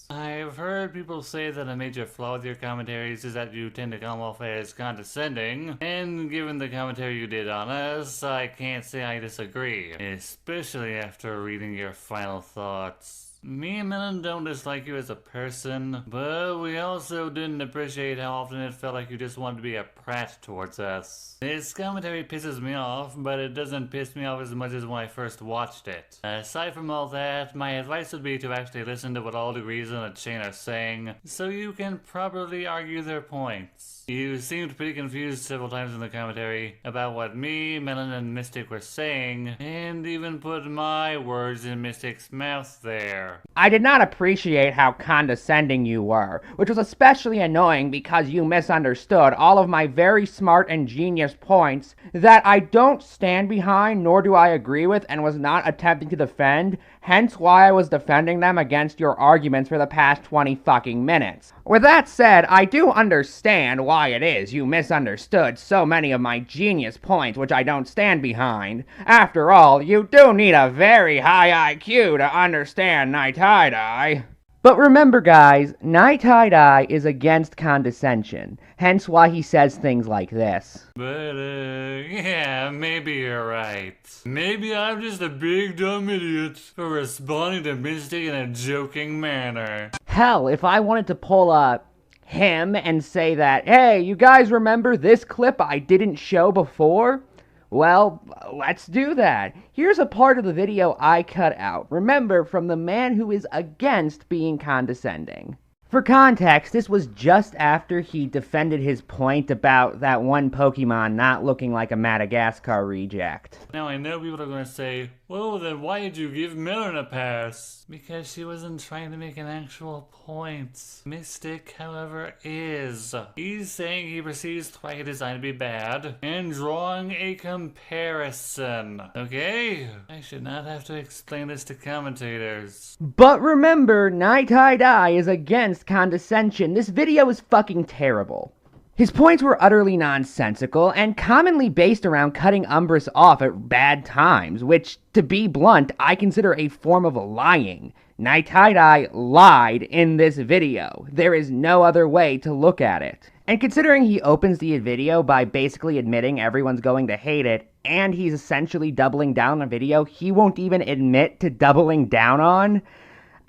I've heard people say that a major flaw with your commentaries is that you tend to come off as condescending, and given the commentary you did on us, I can't say I disagree, especially after reading your final thoughts. Me and Melon don't dislike you as a person, but we also didn't appreciate how often it felt like you just wanted to be a prat towards us. This commentary pisses me off, but it doesn't piss me off as much as when I first watched it. Aside from all that, my advice would be to actually listen to what all degrees in the chain are saying, so you can properly argue their points. You seemed pretty confused several times in the commentary about what me, Melon, and Mystic were saying, and even put my words in Mystic's mouth there. I did not appreciate how condescending you were, which was especially annoying because you misunderstood all of my very smart and genius points that I don't stand behind nor do I agree with and was not attempting to defend, hence why I was defending them against your arguments for the past 20 fucking minutes. With that said, I do understand why it is you misunderstood so many of my genius points which I don't stand behind. After all, you do need a very high IQ to understand NaiTaiDai. But remember guys, NaiTaiDai is against condescension, hence why he says things like this. But, yeah, maybe you're right. Maybe I'm just a big dumb idiot for responding to Mystic in a joking manner. Hell, if I wanted to pull up him and say that, hey, you guys remember this clip I didn't show before? Well, let's do that. Here's a part of the video I cut out. Remember, from the man who is against being condescending. For context, this was just after he defended his point about that one Pokemon not looking like a Madagascar reject. Now I know people are going to say, well then why did you give Melon a pass? Because she wasn't trying to make an actual point. Mystic, however, is. He's saying he perceives Twilight design to be bad, and drawing a comparison. Okay? I should not have to explain this to commentators. But remember, NaiTaiDai is against condescension. This video is fucking terrible. His points were utterly nonsensical and commonly based around cutting Umbrus off at bad times, which, to be blunt, I consider a form of lying. NaiTaiDai lied in this video. There is no other way to look at it. And considering he opens the video by basically admitting everyone's going to hate it, and he's essentially doubling down on a video he won't even admit to doubling down on,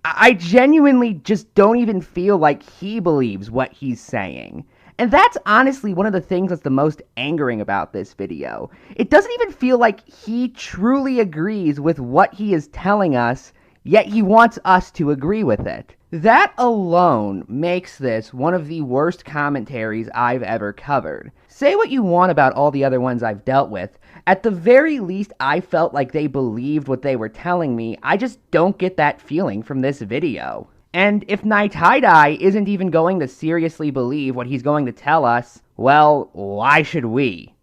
I genuinely just don't even feel like he believes what he's saying. And that's honestly one of the things that's the most angering about this video. It doesn't even feel like he truly agrees with what he is telling us, yet he wants us to agree with it. That alone makes this one of the worst commentaries I've ever covered. Say what you want about all the other ones I've dealt with. At the very least, I felt like they believed what they were telling me. I just don't get that feeling from this video. And if NaiTaiDai isn't even going to seriously believe what he's going to tell us, well, why should we?